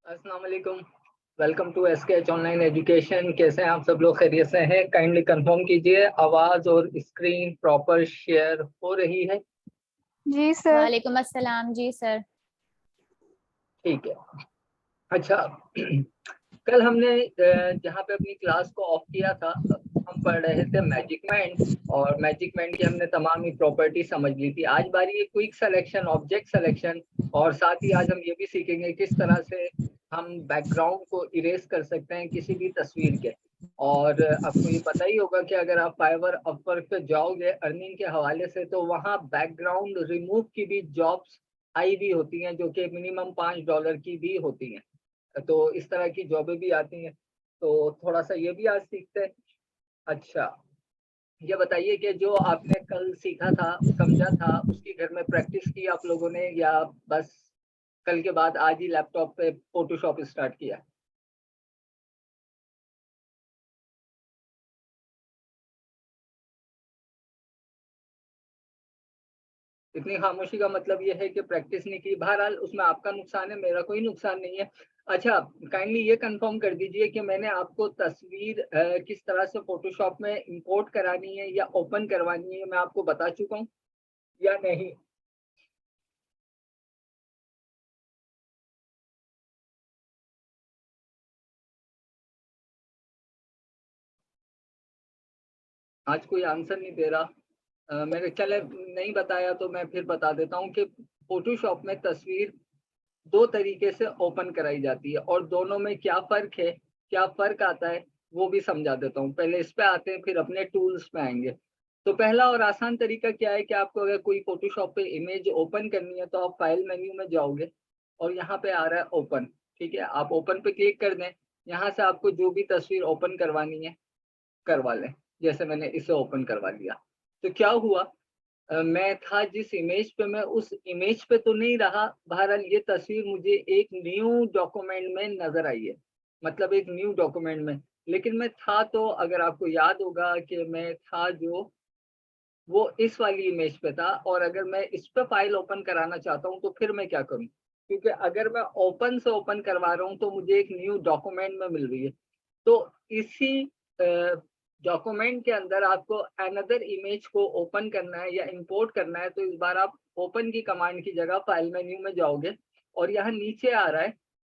अस्सलाम वालेकुम। Welcome to SKH online education. कैसे हैं आप सब लोग? खैरियत से हैं? काइंडली कंफर्म कीजिए आवाज और स्क्रीन प्रॉपर शेयर हो रही है? जी सर। वालेकुम अस्सलाम जी सर। ठीक है। अच्छा कल हमने जहाँ पे अपनी क्लास को ऑफ किया था, हम पढ़ रहे थे मैजिक माइंड, और मैजिक माइंड की हमने तमाम ही प्रॉपर्टी समझ ली थी। आज बारी है क्विक सिलेक्शन, ऑब्जेक्ट सिलेक्शन, और साथ ही आज हम ये भी सीखेंगे किस तरह से हम बैकग्राउंड को इरेज कर सकते हैं किसी भी तस्वीर के। और आपको ये पता ही होगा कि अगर आप फाइवर अपवर्क पे जाओगे अर्निंग के हवाले से, तो वहाँ बैकग्राउंड रिमूव की भी जॉब्स आई भी होती हैं, जो कि मिनिमम $5 की भी होती हैं। तो इस तरह की जॉबें भी आती हैं, तो थोड़ा सा ये भी आज सीखते हैं। अच्छा, ये बताइए कि जो आपने कल सीखा था, समझा था, उसकी घर में प्रैक्टिस की आप लोगों ने, या बस कल के बाद आज ही लैपटॉप पे फोटोशॉप स्टार्ट किया? इतनी खामोशी का मतलब ये है कि प्रैक्टिस नहीं की। बहरहाल उसमें आपका नुकसान है, मेरा कोई नुकसान नहीं है। अच्छा, काइंडली ये कंफर्म कर दीजिए कि मैंने आपको तस्वीर किस तरह से फोटोशॉप में इंपोर्ट करानी है या ओपन करवानी है, मैं आपको बता चुका हूँ या नहीं? आज कोई आंसर नहीं दे रहा। मैंने चले नहीं बताया तो मैं फिर बता देता हूँ कि फोटोशॉप में तस्वीर दो तरीके से ओपन कराई जाती है, और दोनों में क्या फ़र्क है, क्या फ़र्क आता है, वो भी समझा देता हूँ। पहले इस पे आते हैं, फिर अपने टूल्स पे आएँगे। तो पहला और आसान तरीका क्या है कि आपको अगर कोई फ़ोटोशॉप पे इमेज ओपन करनी है, तो आप फ़ाइल मेन्यू में जाओगे और यहाँ पे आ रहा है ओपन, ठीक है? आप ओपन पे क्लिक कर दें। यहाँ से आपको जो भी तस्वीर ओपन करवानी है, करवा लें। जैसे मैंने इसे ओपन करवा लिया। तो क्या हुआ, मैं था जिस इमेज पे, मैं उस इमेज पे तो नहीं रहा। बहरहाल ये तस्वीर मुझे एक न्यू डॉक्यूमेंट में नज़र आई है, मतलब एक न्यू डॉक्यूमेंट में। लेकिन मैं था तो, अगर आपको याद होगा कि मैं था जो, वो इस वाली इमेज पे था, और अगर मैं इस पे फाइल ओपन कराना चाहता हूँ तो फिर मैं क्या करूँ? क्योंकि अगर मैं ओपन से ओपन करवा रहा हूँ तो मुझे एक न्यू डॉक्यूमेंट में मिल रही है। तो इसी डॉक्यूमेंट के अंदर आपको अनदर इमेज को ओपन करना है या इंपोर्ट करना है, तो इस बार आप ओपन की कमांड की जगह फाइल मेन्यू में जाओगे, और यहाँ नीचे आ रहा है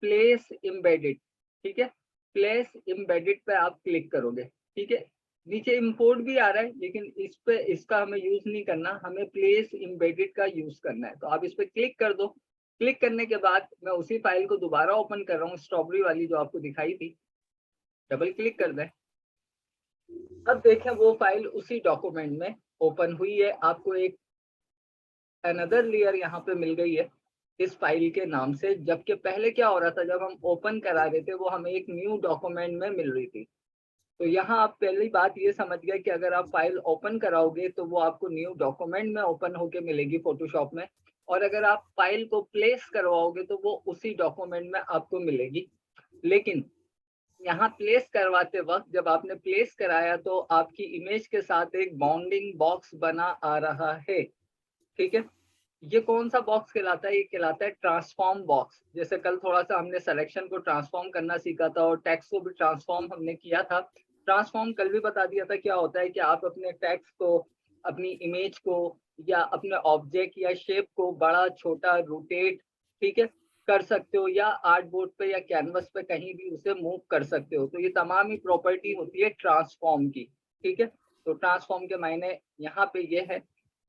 प्लेस एम्बेडेड, ठीक है? प्लेस एम्बेडेड पे आप क्लिक करोगे, ठीक है? नीचे इंपोर्ट भी आ रहा है, लेकिन इस पे इसका हमें यूज नहीं करना, हमें प्लेस एम्बेडेड का यूज करना है। तो आप इस पे क्लिक कर दो। क्लिक करने के बाद मैं उसी फाइल को दोबारा ओपन कर रहा हूँ, स्ट्रॉबेरी वाली जो आपको दिखाई थी। डबल क्लिक कर दें। अब देखें वो फाइल उसी डॉक्यूमेंट में ओपन हुई है। आपको एक अनदर लेयर यहाँ पे मिल गई है इस फाइल के नाम से, जबकि पहले क्या हो रहा था, जब हम ओपन करा रहे थे वो हमें एक न्यू डॉक्यूमेंट में मिल रही थी। तो यहाँ आप पहली बात ये समझ गए कि अगर आप फाइल ओपन कराओगे तो वो आपको न्यू डॉक्यूमेंट में ओपन होके मिलेगी फोटोशॉप में, और अगर आप फाइल को प्लेस करवाओगे तो वो उसी डॉक्यूमेंट में आपको मिलेगी। लेकिन यहाँ प्लेस करवाते वक्त जब आपने प्लेस कराया तो आपकी इमेज के साथ एक बाउंडिंग बॉक्स बना आ रहा है, ठीक है? ये कौन सा बॉक्स कहलाता है? ये कहलाता है ट्रांसफॉर्म बॉक्स। जैसे कल थोड़ा सा हमने सिलेक्शन को ट्रांसफॉर्म करना सीखा था, और टेक्स्ट को भी ट्रांसफॉर्म हमने किया था। ट्रांसफॉर्म कल भी बता दिया था क्या होता है, कि आप अपने टेक्स्ट को, अपनी इमेज को, या अपने ऑब्जेक्ट या शेप को बड़ा छोटा रोटेट, ठीक है, कर सकते हो, या आर्टबोर्ड पे या कैनवस पे कहीं भी उसे मूव कर सकते हो। तो ये तमाम ही प्रॉपर्टी होती है ट्रांसफॉर्म की, ठीक है? तो ट्रांसफॉर्म के मायने यहाँ पे ये है।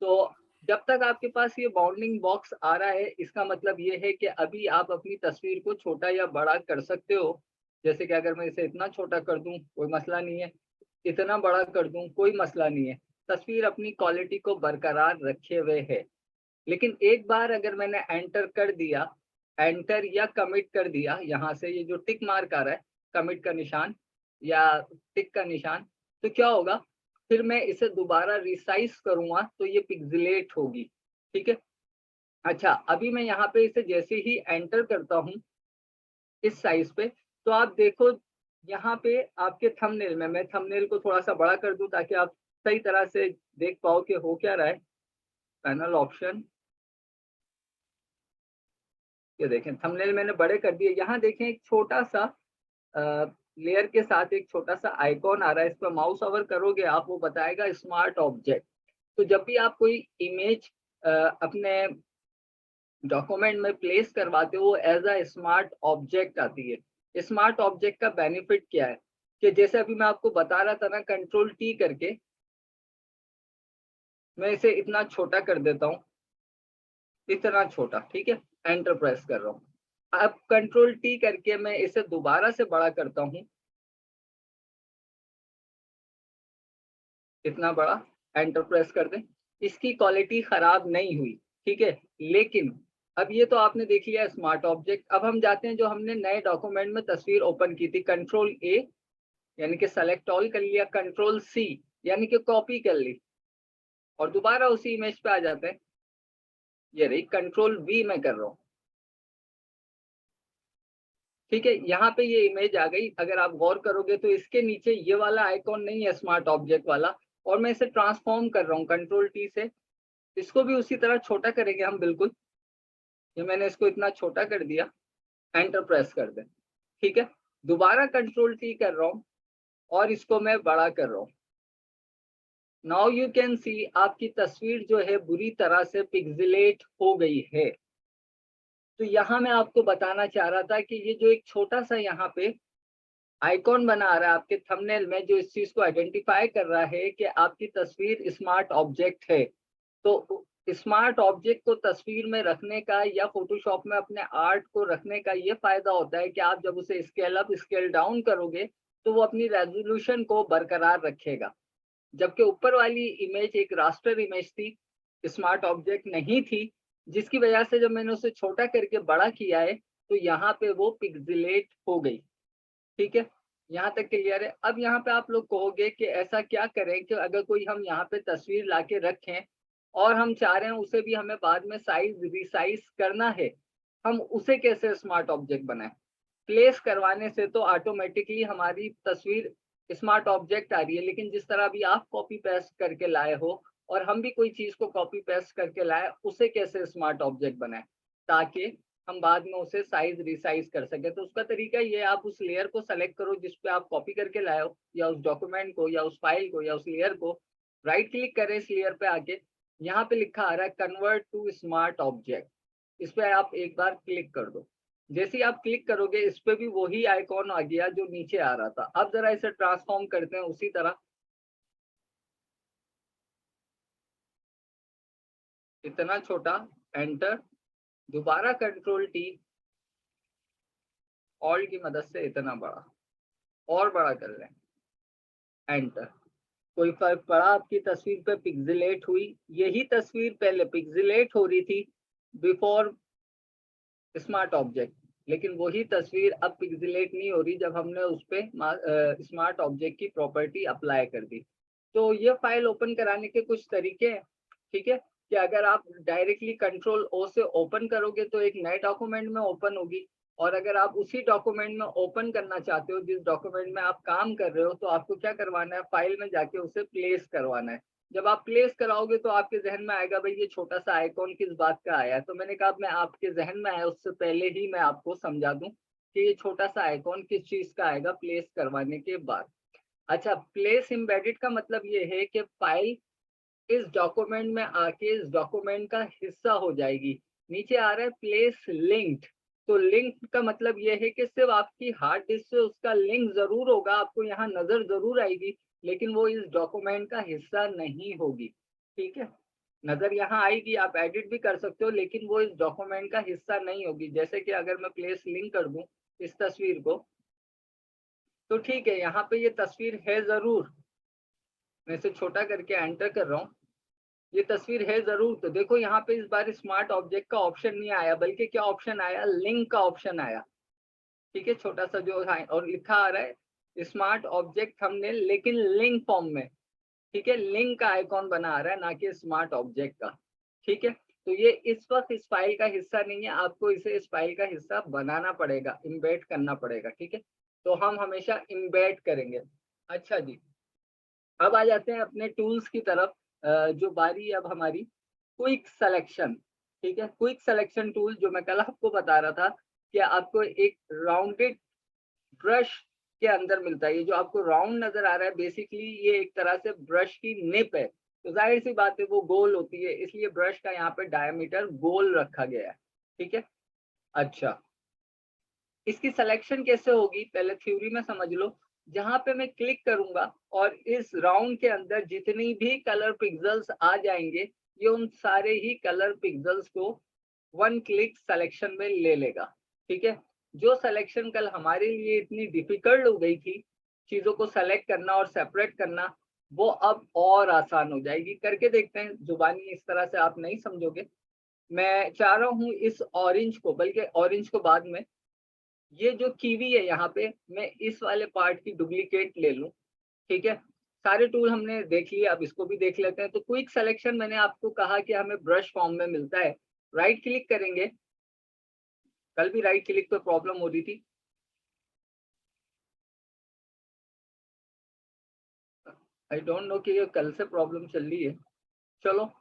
तो जब तक आपके पास ये बाउंडिंग बॉक्स आ रहा है, इसका मतलब ये है कि अभी आप अपनी तस्वीर को छोटा या बड़ा कर सकते हो। जैसे कि अगर मैं इसे इतना छोटा कर दूं, कोई मसला नहीं है, इतना बड़ा कर दूं, कोई मसला नहीं है। तस्वीर अपनी क्वालिटी को बरकरार रखे हुए है। लेकिन एक बार अगर मैंने एंटर कर दिया, एंटर या कमिट कर दिया, यहाँ से ये जो टिक मार्क आ रहा है, कमिट का निशान या टिक का निशान, तो क्या होगा, फिर मैं इसे दोबारा रिसाइज करूंगा तो ये पिक्सेलेट होगी, ठीक है? अच्छा, अभी मैं यहाँ पे इसे जैसे ही एंटर करता हूँ इस साइज पे, तो आप देखो यहाँ पे आपके थंबनेल में, मैं थंबनेल को थोड़ा सा बड़ा कर दूं ताकि आप सही तरह से देख पाओ कि हो क्या रहा है। पैनल ऑप्शन, ये देखें थंबनेल मैंने बड़े कर दिए। यहाँ देखें एक छोटा सा लेयर के साथ एक छोटा सा आइकॉन आ रहा है, इस पर माउस ओवर करोगे आप, वो बताएगा स्मार्ट ऑब्जेक्ट। तो जब भी आप कोई इमेज अपने डॉक्यूमेंट में प्लेस करवाते हो, वो एज अ स्मार्ट ऑब्जेक्ट आती है। स्मार्ट ऑब्जेक्ट का बेनिफिट क्या है कि जैसे अभी मैं आपको बता रहा था ना, कंट्रोल टी करके मैं इसे इतना छोटा कर देता हूँ, इतना छोटा, ठीक है, एंटर प्रेस कर रहा हूँ। अब कंट्रोल टी करके मैं इसे दोबारा से बड़ा करता हूँ, इतना बड़ा, एंटर प्रेस कर दें। इसकी क्वालिटी खराब नहीं हुई, ठीक है। लेकिन अब ये तो आपने देख लिया स्मार्ट ऑब्जेक्ट। अब हम जाते हैं जो हमने नए डॉक्यूमेंट में तस्वीर ओपन की थी, कंट्रोल ए यानी कि सेलेक्ट ऑल कर लिया, कंट्रोल सी यानी कि कॉपी कर ली, और दोबारा उसी इमेज पे आ जाते हैं। ये रही, कंट्रोल वी में कर रहा हूँ, ठीक है। यहाँ पे ये इमेज आ गई। अगर आप गौर करोगे तो इसके नीचे ये वाला आइकॉन नहीं है स्मार्ट ऑब्जेक्ट वाला, और मैं इसे ट्रांसफॉर्म कर रहा हूँ कंट्रोल टी से। इसको भी उसी तरह छोटा करेंगे हम, बिल्कुल। ये मैंने इसको इतना छोटा कर दिया, एंटर प्रेस कर दें, ठीक है। दोबारा कंट्रोल टी कर रहा हूँ और इसको मैं बड़ा कर रहा हूँ। नाउ यू कैन सी आपकी तस्वीर जो है बुरी तरह से पिक्सेलेट हो गई है। तो यहाँ मैं आपको बताना चाह रहा था कि ये जो एक छोटा सा यहाँ पे आइकॉन बना रहा है आपके थंबनेल में, जो इस चीज को आइडेंटिफाई कर रहा है कि आपकी तस्वीर स्मार्ट ऑब्जेक्ट है। तो स्मार्ट ऑब्जेक्ट को तस्वीर में रखने का या फोटोशॉप में अपने आर्ट को रखने का ये फायदा होता है कि आप जब उसे स्केल अप स्केल डाउन करोगे तो वो अपनी रेजोल्यूशन को बरकरार रखेगा। जबकि ऊपर वाली इमेज एक रास्टर इमेज थी, स्मार्ट ऑब्जेक्ट नहीं थी, जिसकी वजह से जब मैंने उसे छोटा करके बड़ा किया है तो यहाँ पे वो पिक्सेलेट हो गई, ठीक है। यहाँ तक क्लियर है। अब यहाँ पे आप लोग कहोगे कि ऐसा क्या करें कि अगर कोई हम यहाँ पे तस्वीर लाके रखें और हम चाह रहे हैं उसे भी हमें बाद में साइज रिसाइज करना है, हम उसे कैसे स्मार्ट ऑब्जेक्ट बनाएं। प्लेस करवाने से तो ऑटोमेटिकली हमारी तस्वीर स्मार्ट ऑब्जेक्ट आ रही है, लेकिन जिस तरह अभी आप कॉपी पेस्ट करके लाए हो और हम भी कोई चीज को कॉपी पेस्ट करके लाए, उसे कैसे स्मार्ट ऑब्जेक्ट बनाए ताकि हम बाद में उसे साइज रिसाइज कर सके। तो उसका तरीका ये है, आप उस लेयर को सेलेक्ट करो जिस पे आप कॉपी करके लाए हो, या उस डॉक्यूमेंट को या उस फाइल को या उस लेयर को, राइट क्लिक करें इस लेयर पे आके, यहाँ पे लिखा आ रहा है कन्वर्ट टू स्मार्ट ऑब्जेक्ट, इस पे आप एक बार क्लिक कर दो। जैसे ही आप क्लिक करोगे इस पे भी वही आइकॉन आ गया जो नीचे आ रहा था। अब जरा इसे ट्रांसफॉर्म करते हैं उसी तरह, इतना छोटा, एंटर, दोबारा कंट्रोल टी, ऑल्ट की मदद से इतना बड़ा, और बड़ा कर लें, एंटर। कोई फर्क पड़ा आपकी तस्वीर पे पिक्सेलेट हुई? यही तस्वीर पहले पिक्सेलेट हो रही थी बिफोर स्मार्ट ऑब्जेक्ट, लेकिन वही तस्वीर अब पिक्सेलेट नहीं हो रही जब हमने उस पे स्मार्ट ऑब्जेक्ट की प्रॉपर्टी अप्लाई कर दी। तो ये फाइल ओपन कराने के कुछ तरीके हैं, ठीक है। कि अगर आप डायरेक्टली कंट्रोल ओ से ओपन करोगे तो एक नए डॉक्यूमेंट में ओपन होगी, और अगर आप उसी डॉक्यूमेंट में ओपन करना चाहते हो जिस डॉक्यूमेंट में आप काम कर रहे हो, तो आपको क्या करवाना है, फाइल में जाके उसे प्लेस करवाना है। जब आप प्लेस कराओगे तो आपके जहन में आएगा भाई ये छोटा सा आइकॉन किस बात का आया है। तो मैंने कहा मैं आपके जहन में आया उससे पहले ही मैं आपको समझा दूं कि ये छोटा सा आइकॉन किस चीज का आएगा प्लेस करवाने के बाद। अच्छा, प्लेस एम्बेडेड का मतलब ये है कि फाइल इस डॉक्यूमेंट में आके इस डॉक्यूमेंट का हिस्सा हो जाएगी। नीचे आ रहा है प्लेस लिंक्ड, तो लिंक का मतलब ये है कि सिर्फ आपकी हार्ड डिस्क से उसका लिंक जरूर होगा, आपको यहाँ नजर जरूर आएगी, लेकिन वो इस डॉक्यूमेंट का हिस्सा नहीं होगी, ठीक है। नजर यहाँ आएगी, आप एडिट भी कर सकते हो, लेकिन वो इस डॉक्यूमेंट का हिस्सा नहीं होगी। जैसे कि अगर मैं प्लेस लिंक कर दूं इस तस्वीर को, तो ठीक है, यहाँ पे ये तस्वीर है जरूर, मैं इसे छोटा करके एंटर कर रहा हूँ, ये तस्वीर है जरूर। तो देखो यहाँ पे इस बार स्मार्ट ऑब्जेक्ट का ऑप्शन नहीं आया, बल्कि क्या ऑप्शन आया, लिंक का ऑप्शन आया, ठीक है। छोटा सा जो है और लिखा आ रहा है स्मार्ट ऑब्जेक्ट हमने, लेकिन लिंक फॉर्म में, ठीक है। लिंक का आइकॉन बना आ रहा है, ना कि स्मार्ट ऑब्जेक्ट का, ठीक है। तो ये इस वक्त इस फाइल का हिस्सा नहीं है, आपको इसे इस फाइल का हिस्सा बनाना पड़ेगा, इम्बेड करना पड़ेगा, ठीक है। तो हम हमेशा इम्बेड करेंगे। अच्छा जी, अब आ जाते हैं अपने टूल्स की तरफ। जो बारी अब हमारी क्विक सिलेक्शन, ठीक है। क्विक सिलेक्शन टूल जो मैं कल आपको बता रहा था कि आपको एक राउंडेड ब्रश के अंदर मिलता है। ये जो आपको राउंड नजर आ रहा है बेसिकली ये एक तरह से ब्रश की निप है, तो जाहिर सी बात है वो गोल होती है, इसलिए ब्रश का यहाँ पे डायमीटर गोल रखा गया है। ठीक है। अच्छा, इसकी सिलेक्शन कैसे होगी पहले थ्योरी में समझ लो। जहां पे मैं क्लिक करूंगा और इस राउंड के अंदर जितनी भी कलर पिक्सेल्स आ जाएंगे, ये उन सारे ही कलर पिक्सेल्स को वन क्लिक सिलेक्शन में ले लेगा। ठीक है। जो सिलेक्शन कल हमारे लिए इतनी डिफिकल्ट हो गई थी, चीजों को सेलेक्ट करना और सेपरेट करना, वो अब और आसान हो जाएगी। करके देखते हैं, जुबानी इस तरह से आप नहीं समझोगे। मैं चाह रहा हूँ इस ऑरेंज को, बल्कि ऑरेंज को बाद में, ये जो कीवी है यहाँ पे मैं इस वाले पार्ट की डुप्लीकेट ले लूं। ठीक है। सारे टूल हमने देख लिए, अब इसको भी देख लेते हैं। तो क्विक सिलेक्शन मैंने आपको कहा कि हमें ब्रश फॉर्म में मिलता है। राइट क्लिक करेंगे, कल भी राइट क्लिक पे प्रॉब्लम हो रही थी। आई डोंट नो कि ये कल से प्रॉब्लम चल रही है। चलो,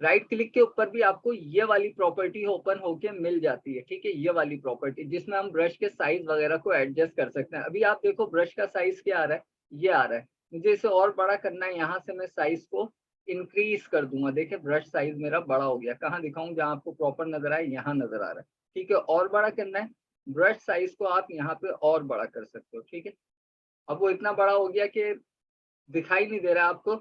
राइट क्लिक के ऊपर भी आपको ये वाली प्रॉपर्टी ओपन होके मिल जाती है। ठीक है, ये वाली प्रॉपर्टी जिसमें हम ब्रश के साइज वगैरह को एडजस्ट कर सकते हैं। अभी आप देखो ब्रश का साइज क्या आ रहा है, ये आ रहा है। मुझे इसे और बड़ा करना है, यहाँ से मैं साइज को इंक्रीज कर दूंगा। देखिए ब्रश साइज मेरा बड़ा हो गया। कहाँ दिखाऊं जहाँ आपको प्रॉपर नजर आए, यहाँ नजर आ रहा है। ठीक है, और बड़ा करना है, ब्रश साइज को आप यहाँ पे और बड़ा कर सकते हो। ठीक है, अब वो इतना बड़ा हो गया कि दिखाई नहीं दे रहा आपको,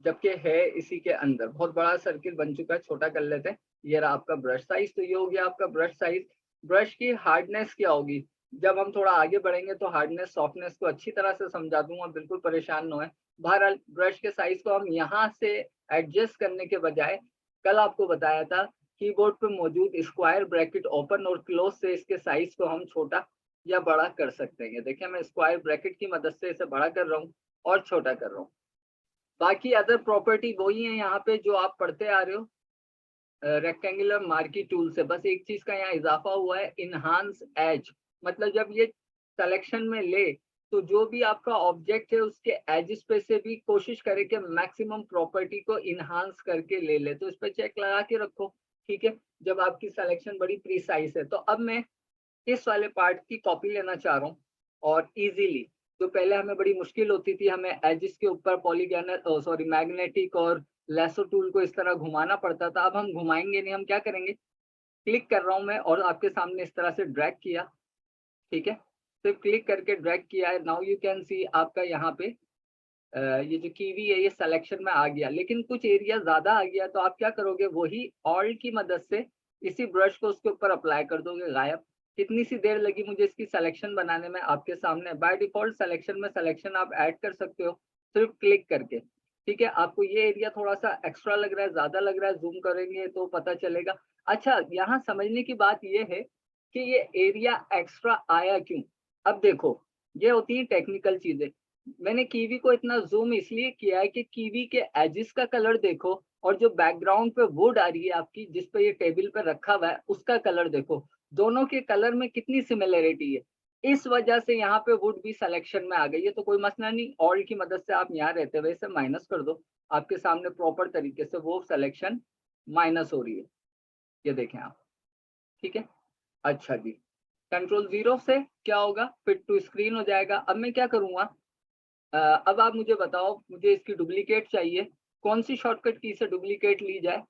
जबकि है इसी के अंदर। बहुत बड़ा सर्किल बन चुका है, छोटा कर लेते हैं। ये रहा आपका ब्रश साइज। तो ये हो गया आपका ब्रश साइज। ब्रश की हार्डनेस क्या होगी, जब हम थोड़ा आगे बढ़ेंगे तो हार्डनेस सॉफ्टनेस को अच्छी तरह से समझा दूंगा, बिल्कुल परेशान न हो। बहरहाल ब्रश के साइज को हम यहाँ से एडजस्ट करने के बजाय, कल आपको बताया था कीबोर्ड पे मौजूद स्क्वायर ब्रैकेट ओपन और क्लोज से इसके साइज को हम छोटा या बड़ा कर सकते हैं। देखिए मैं स्क्वायर ब्रैकेट की मदद से इसे बड़ा कर रहा हूँ और छोटा कर रहा हूँ। बाकी अदर प्रॉपर्टी वही है यहाँ पे जो आप पढ़ते आ रहे हो रेक्टेंगुलर मार्की टूल से। बस एक चीज का यहाँ इजाफा हुआ है, इनहांस एज। मतलब जब ये सिलेक्शन में ले तो जो भी आपका ऑब्जेक्ट है उसके एजेस पे से भी कोशिश करे कि मैक्सिमम प्रॉपर्टी को इनहांस करके ले ले। तो इस पे चेक लगा के रखो। ठीक है, जब आपकी सिलेक्शन बड़ी प्रिसाइज है। तो अब मैं इस वाले पार्ट की कॉपी लेना चाह रहा हूँ और इजीली, जो पहले हमें बड़ी मुश्किल होती थी, हमें एजिस के ऊपर पॉलीगोनल सॉरी मैग्नेटिक और लेसो टूल को इस तरह घुमाना पड़ता था, अब हम घुमाएंगे नहीं। हम क्या करेंगे, क्लिक कर रहा हूँ मैं और आपके सामने इस तरह से ड्रैग किया। ठीक है, सिर्फ क्लिक करके ड्रैग किया है। नाउ यू कैन सी आपका यहाँ पे ये जो कीवी है ये सिलेक्शन में आ गया, लेकिन कुछ एरिया ज्यादा आ गया। तो आप क्या करोगे, वही ऑल्ट की मदद से इसी ब्रश को उसके ऊपर अप्लाई कर दोगे, गायब। कितनी सी देर लगी मुझे इसकी सिलेक्शन बनाने में, आपके सामने बाय डिफॉल्ट सिलेक्शन में सिलेक्शन आप ऐड कर सकते हो सिर्फ क्लिक करके। ठीक है, आपको ये एरिया थोड़ा सा एक्स्ट्रा लग रहा है, ज्यादा लग रहा है, जूम करेंगे तो पता चलेगा। अच्छा, यहाँ समझने की बात ये है कि ये एरिया एक्स्ट्रा आया क्यों। अब देखो, ये होती है टेक्निकल चीजें। मैंने कीवी को इतना जूम इसलिए किया है कि कीवी के एजिस का कलर देखो और जो बैकग्राउंड पे वुड आ रही है आपकी, जिस पे ये टेबल पे रखा हुआ है, उसका कलर देखो। दोनों के कलर में कितनी सिमिलरिटी है। इस वजह से यहाँ पे वुड भी सिलेक्शन में आ गई है। तो कोई मसला नहीं, ऑल्ट की मदद से आप यहाँ रहते हुए इसे माइनस कर दो, आपके सामने प्रॉपर तरीके से वो सिलेक्शन माइनस हो रही है। ये देखें आप। ठीक है, अच्छा जी। कंट्रोल 0 से क्या होगा, फिट टू स्क्रीन हो जाएगा। अब मैं क्या करूंगा, अब आप मुझे बताओ, मुझे इसकी डुप्लीकेट चाहिए। कौन सी शॉर्टकट की से डुप्लीकेट ली जाए।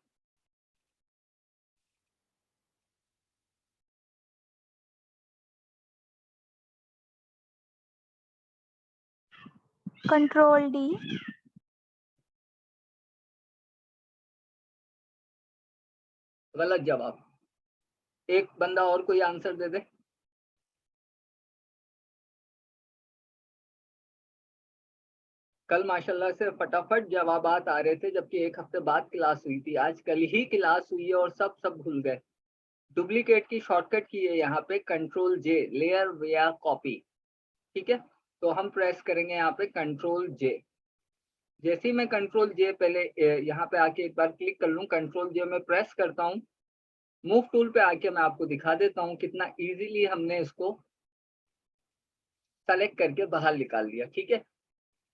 Control D. गलत जवाब। एक बंदा और कोई आंसर दे दे। कल माशाल्लाह से फटाफट जवाबात आ रहे थे, जबकि एक हफ्ते बाद क्लास हुई थी। आज कल ही क्लास हुई है और सब भूल गए। डुप्लीकेट की शॉर्टकट की है यहाँ पे कंट्रोल जे, लेयर या कॉपी। ठीक है, तो हम प्रेस करेंगे यहाँ पे कंट्रोल जे। जैसे ही मैं कंट्रोल जे पहले यहाँ पे आके एक बार क्लिक कर लूँ, कंट्रोल जे में प्रेस करता हूँ, मूव टूल पे आके मैं आपको दिखा देता हूँ कितना इजीली हमने इसको सेलेक्ट करके बाहर निकाल लिया। ठीक है,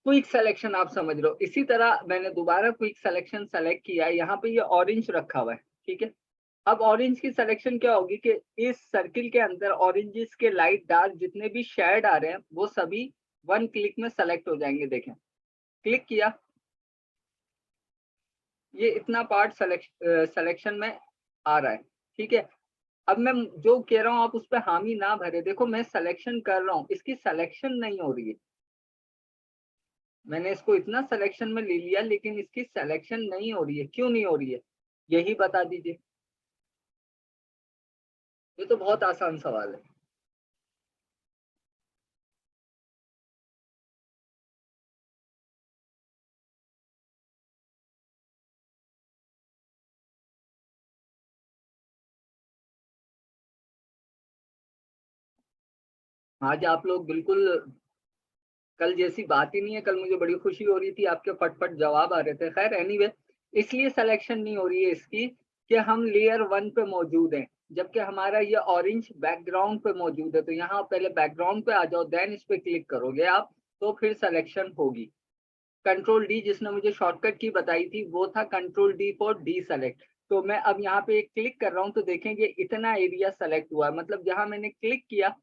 क्विक सिलेक्शन आप समझ रहे हो। इसी तरह मैंने दोबारा क्विक सिलेक्शन सेलेक्ट किया है, यहाँ पे ये ऑरेंज रखा हुआ है, ठीक है। अब ऑरेंज की सिलेक्शन क्या होगी कि इस सर्किल के अंदर ऑरेंजेस के लाइट डार्क जितने भी शेड आ रहे हैं वो सभी वन क्लिक में सेलेक्ट हो जाएंगे। देखें, क्लिक किया, ये इतना पार्ट सिलेक्शन में आ रहा है, ठीक है। अब मैं जो कह रहा हूँ आप उस पर हामी ना भरे। देखो मैं सिलेक्शन कर रहा हूँ, इसकी सिलेक्शन नहीं हो रही है। मैंने इसको इतना सिलेक्शन में ले लिया लेकिन इसकी सिलेक्शन नहीं हो रही है। क्यों नहीं हो रही है, यही बता दीजिए। ये तो बहुत आसान सवाल है। आज आप लोग बिल्कुल कल जैसी बात ही नहीं है। कल मुझे बड़ी खुशी हो रही थी, आपके फटफट जवाब आ रहे थे। खैर एनीवे, इसलिए सिलेक्शन नहीं हो रही है इसकी कि हम लेयर 1 पे मौजूद हैं, जबकि हमारा ये ऑरेंज बैकग्राउंड पे मौजूद है। तो यहाँ पहले बैकग्राउंड पे आ जाओ, देन इस पे क्लिक करोगे आप तो फिर सिलेक्शन होगी। कंट्रोल डी जिसने मुझे शॉर्टकट की बताई थी वो था control D for D select. तो मैं अब यहाँ पे एक क्लिक कर रहा हूँ तो देखेंगे इतना एरिया सेलेक्ट हुआ है। मतलब जहाँ मैंने क्लिक किया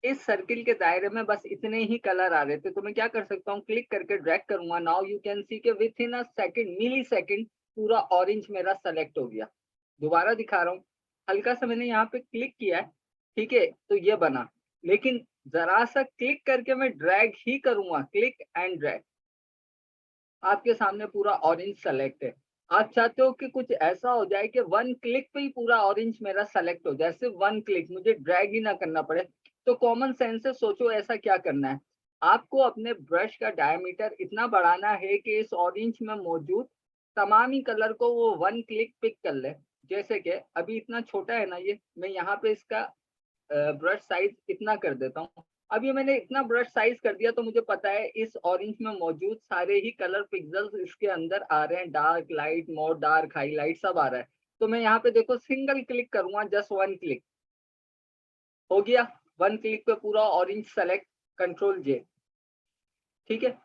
इस सर्किल के दायरे में बस इतने ही कलर आ रहे थे। तो मैं क्या कर सकता हूँ, क्लिक करके ड्रैग करूंगा। नाउ यू कैन सी के within a second, millisecond, पूरा ऑरेंज मेरा सेलेक्ट हो गया। दोबारा दिखा रहा हूँ, हल्का सा मैंने यहाँ पे क्लिक किया है, ठीक है, तो ये बना। लेकिन जरा सा क्लिक करके मैं ड्रैग ही करूंगा, क्लिक एंड ड्रैग, आपके सामने पूरा ऑरेंज सेलेक्ट है। आप चाहते हो कि कुछ ऐसा हो जाए कि वन क्लिक पे ही पूरा ऑरेंज मेरा सेलेक्ट हो जाए, सिर्फ वन क्लिक, मुझे ड्रैग ही ना करना पड़े। तो कॉमन सेंस से सोचो ऐसा क्या करना है। आपको अपने ब्रश का डायमीटर इतना बढ़ाना है कि इस ऑरेंज में मौजूद तमाम ही कलर को वो वन क्लिक पिक कर ले। जैसे कि अभी इतना छोटा है ना ये, मैं यहाँ पे इसका ब्रश साइज इतना कर देता हूँ। अब ये मैंने इतना ब्रश साइज कर दिया तो मुझे पता है इस ऑरेंज में मौजूद सारे ही कलर पिक्सल्स इसके अंदर आ रहे हैं। Dark, light, more dark, highlight सब आ रहा है। तो मैं यहाँ पे देखो सिंगल क्लिक करूंगा, जस्ट वन क्लिक हो गया। वन क्लिक पे पूरा ऑरेंज सेलेक्ट, कंट्रोल जे, ठीक है।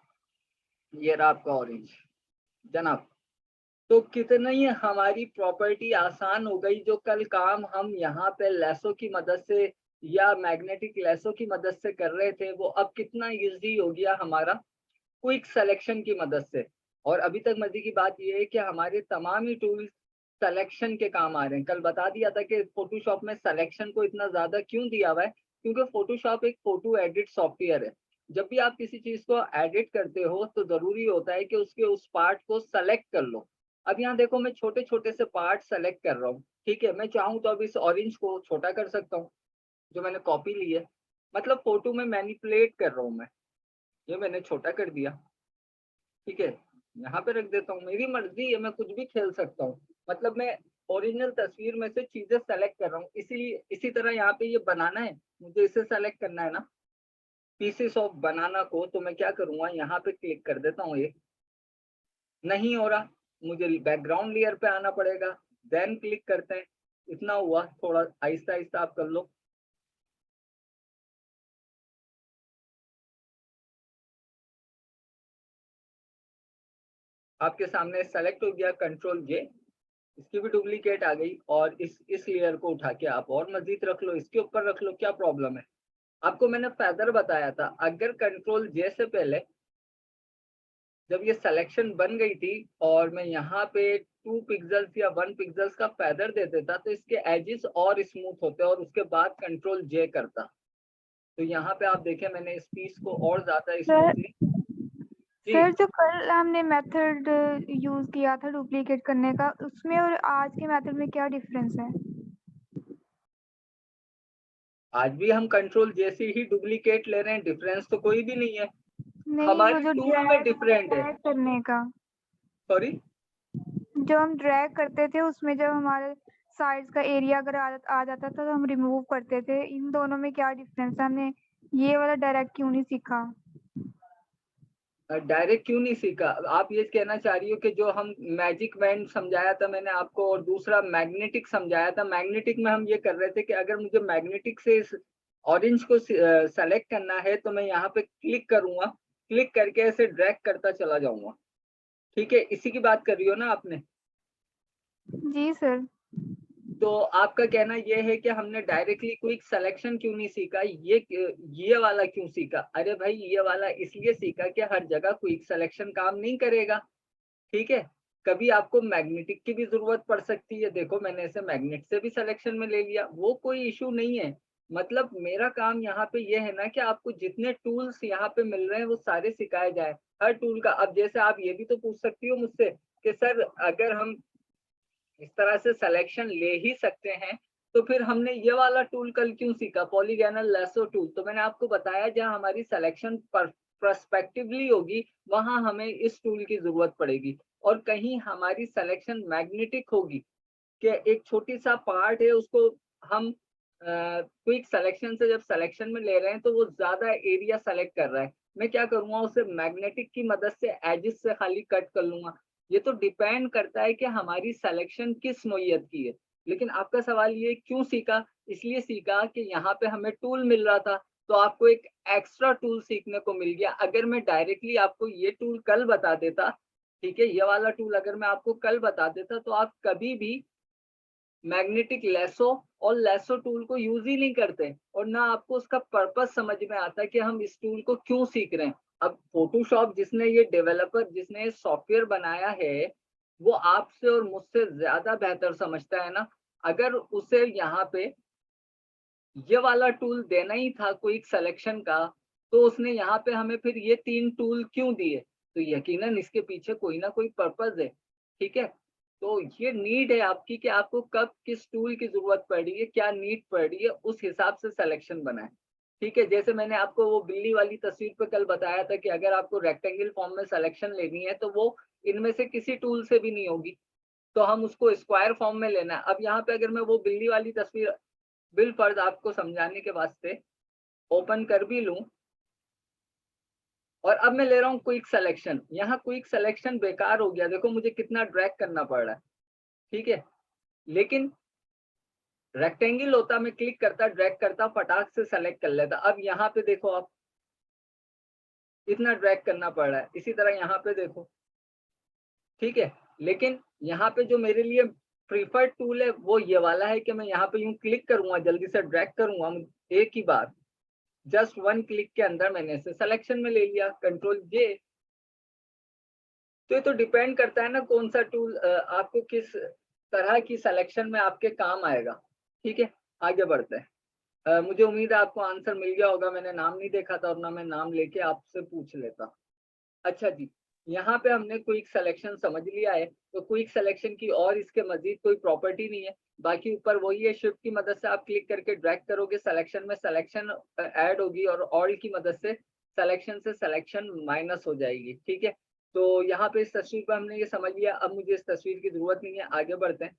ये रहा आपका ऑरेंज जनाब। तो कितनी हमारी प्रॉपर्टी आसान हो गई। जो कल काम हम यहाँ पे लेसों की मदद से या मैग्नेटिक लेसों की मदद से कर रहे थे वो अब कितना इजी हो गया हमारा क्विक सिलेक्शन की मदद से। और अभी तक मजे की बात यह है कि हमारे तमाम ही टूल्स सिलेक्शन के काम आ रहे हैं। कल बता दिया था कि फोटोशॉप में सिलेक्शन को इतना ज्यादा क्यों दिया हुआ है, क्योंकि फोटोशॉप एक फोटो एडिट सॉफ्टवेयर है। जब भी आप किसी चीज को एडिट करते हो तो जरूरी होता है कि उसके उस पार्ट को सेलेक्ट कर लो। अब यहाँ देखो मैं छोटे छोटे से पार्ट सेलेक्ट कर रहा हूँ, ठीक है। मैं चाहूँ तो अब इस ऑरेंज को छोटा कर सकता हूँ, जो मैंने कॉपी ली है। मतलब फोटो में मैनिपुलेट कर रहा हूँ मैं। ये मैंने छोटा कर दिया, ठीक है, यहाँ पे रख देता हूँ। मेरी मर्जी है, मैं कुछ भी खेल सकता हूँ। मतलब मैं ओरिजिनल तस्वीर में से चीजें सेलेक्ट कर रहा हूँ। इसीलिए इसी तरह यहाँ पे ये बनाना है, मुझे इसे सेलेक्ट करना है ना, पीसेस ऑफ बनाना को। तो मैं क्या करूंगा, यहाँ पे क्लिक कर देता हूँ। ये नहीं हो रहा, मुझे बैकग्राउंड लेयर पे आना पड़ेगा, देन क्लिक करते हैं। इतना हुआ, थोड़ा आहिस्ता आहिस्ता आप कर लो। आपके सामने सेलेक्ट हो गया, कंट्रोल जे, इसकी भी डुप्लीकेट आ गई। और इस लेयर को उठा के आप और मजीद रख लो, इसके ऊपर रख लो, क्या प्रॉब्लम है। आपको मैंने फेदर बताया था, अगर कंट्रोल जे से पहले जब ये सिलेक्शन बन गई थी और मैं यहाँ पे 2 पिक्सल्स या 1 पिक्सल्स का फेदर दे देता तो इसके एजेस और स्मूथ होते और उसके बाद कंट्रोल जे करता। तो यहाँ पे आप देखें मैंने इस पीस को और ज्यादा सर स्मूथली जी। सर जो कल हमने मेथड यूज किया था डुप्लीकेट करने का, उसमें और आज के मेथड में क्या डिफरेंस है? आज भी हम कंट्रोल जे से ही डुप्लीकेट ले रहे हैं, डिफरेंस तो कोई भी नहीं है। नहीं, वो हमारे जो टूल में डिफरेंट है। ड्रैग करने का, सॉरी, जो हम ड्रैग करते थे उसमें जब हमारे साइड्स का एरिया अगर आ जाता था तो हम रिमूव करते थे। इन दोनों में क्या डिफरेंस है? हमने ये वाला डायरेक्ट क्यों नहीं सीखा? डायरेक्ट क्यों नहीं सीखा, आप ये कहना चाह रही हो कि जो हम मैजिक बैंड समझाया था मैंने आपको और दूसरा मैग्नेटिक समझाया था। मैग्नेटिक में हम ये कर रहे थे कि अगर मुझे मैग्नेटिक से इस ऑरेंज को सेलेक्ट करना है तो मैं यहाँ पे क्लिक करूंगा, क्लिक करके ऐसे ड्रैग करता चला जाऊंगा। ठीक है, इसी की बात कर रही हो ना आपने? जी सर। तो आपका कहना ये है कि हमने डायरेक्टली क्विक सिलेक्शन क्यों नहीं सीखा, ये वाला क्यों सीखा? अरे भाई, ये वाला इसलिए सीखा कि हर जगह क्विक सिलेक्शन काम नहीं करेगा। ठीक है, कभी आपको मैग्नेटिक की भी जरूरत पड़ सकती है। देखो, मैंने ऐसे मैग्नेट से भी सिलेक्शन में ले लिया, वो कोई इशू नहीं है। मतलब मेरा काम यहाँ पे ये है ना कि आपको जितने टूल्स यहाँ पे मिल रहे हैं वो सारे सिखाए जाए, हर टूल का। अब जैसे आप ये भी तो पूछ सकती हो मुझसे कि सर, अगर हम इस तरह से सिलेक्शन ले ही सकते हैं तो फिर हमने ये वाला टूल कल क्यों सीखा, पॉलीगोनल लैसो टूल? तो मैंने आपको बताया, जहां हमारी सिलेक्शन पर्सपेक्टिवली होगी वहां हमें इस टूल की जरूरत पड़ेगी। और कहीं हमारी सिलेक्शन मैग्नेटिक होगी कि एक छोटी सा पार्ट है, उसको हम क्विक सिलेक्शन से जब सिलेक्शन में ले रहे हैं तो वो ज्यादा एरिया सेलेक्ट कर रहा है, मैं क्या करूंगा, उसे मैग्नेटिक की मदद से एजिस से खाली कट कर लूंगा। ये तो डिपेंड करता है कि हमारी सिलेक्शन किस नोयत की है। लेकिन आपका सवाल ये क्यों सीखा? इसलिए सीखा कि यहाँ पे हमें टूल मिल रहा था, तो आपको एक एक्स्ट्रा टूल सीखने को मिल गया। अगर मैं डायरेक्टली आपको ये टूल कल बता देता, ठीक है, ये वाला टूल अगर मैं आपको कल बता देता, तो आप कभी भी मैग्नेटिक लेसो और लेसो टूल को यूज ही नहीं करते, और ना आपको उसका पर्पस समझ में आता कि हम इस टूल को क्यों सीख रहे हैं। अब फोटोशॉप जिसने ये डेवलपर, जिसने ये सॉफ्टवेयर बनाया है, वो आपसे और मुझसे ज्यादा बेहतर समझता है ना। अगर उसे यहाँ पे ये वाला टूल देना ही था क्विक सिलेक्शन का, तो उसने यहाँ पे हमें फिर ये 3 टूल क्यों दिए? तो यकीनन इसके पीछे कोई ना कोई पर्पस है। ठीक है, तो ये नीड है आपकी कि आपको कब किस टूल की जरूरत पड़ रही है, क्या नीड पड़ रही है, उस हिसाब से सिलेक्शन बनाए। ठीक है, जैसे मैंने आपको वो बिल्ली वाली तस्वीर पे कल बताया था कि अगर आपको रेक्टेंगल फॉर्म में सिलेक्शन लेनी है तो वो इनमें से किसी टूल से भी नहीं होगी, तो हम उसको स्क्वायर फॉर्म में लेना है। अब यहाँ पे अगर मैं वो बिल्ली वाली तस्वीर बिल फर्ज आपको समझाने के वास्ते ओपन कर भी लूं, और अब मैं ले रहा हूं क्विक सिलेक्शन, यहाँ क्विक सिलेक्शन बेकार हो गया। देखो मुझे कितना ड्रैग करना पड़ रहा है। ठीक है, लेकिन रेक्टेंगल होता, मैं क्लिक करता, ड्रैग करता, फटाक से सेलेक्ट कर लेता। अब यहाँ पे देखो आप, इतना ड्रैग करना पड़ रहा है। इसी तरह यहाँ पे देखो। ठीक है, लेकिन यहाँ पे जो मेरे लिए प्रीफर्ड टूल है वो ये वाला है कि मैं यहाँ पे यूं क्लिक करूंगा, जल्दी से ड्रैग करूंगा एक ही बार, जस्ट वन क्लिक के अंदर मैंने इसे सिलेक्शन में ले लिया, कंट्रोल जे। तो ये तो डिपेंड करता है ना कौन सा टूल आपको किस तरह की सिलेक्शन में आपके काम आएगा। ठीक है, आगे बढ़ते हैं। मुझे उम्मीद है आपको आंसर मिल गया होगा, मैंने नाम नहीं देखा था, अपना मैं नाम लेके आपसे पूछ लेता। अच्छा जी, यहाँ पे हमने क्विक सिलेक्शन समझ लिया है। तो क्विक सिलेक्शन की और इसके मजीद कोई प्रॉपर्टी नहीं है, बाकी ऊपर वही है, शिफ्ट की मदद से आप क्लिक करके ड्रैग करोगे, सिलेक्शन में सिलेक्शन ऐड होगी, और ऑल्ट की मदद से सिलेक्शन से सिलेक्शन माइनस हो जाएगी। ठीक है, तो यहाँ पे इस तस्वीर पर हमने ये समझ लिया। अब मुझे इस तस्वीर की जरूरत नहीं है, आगे बढ़ते हैं।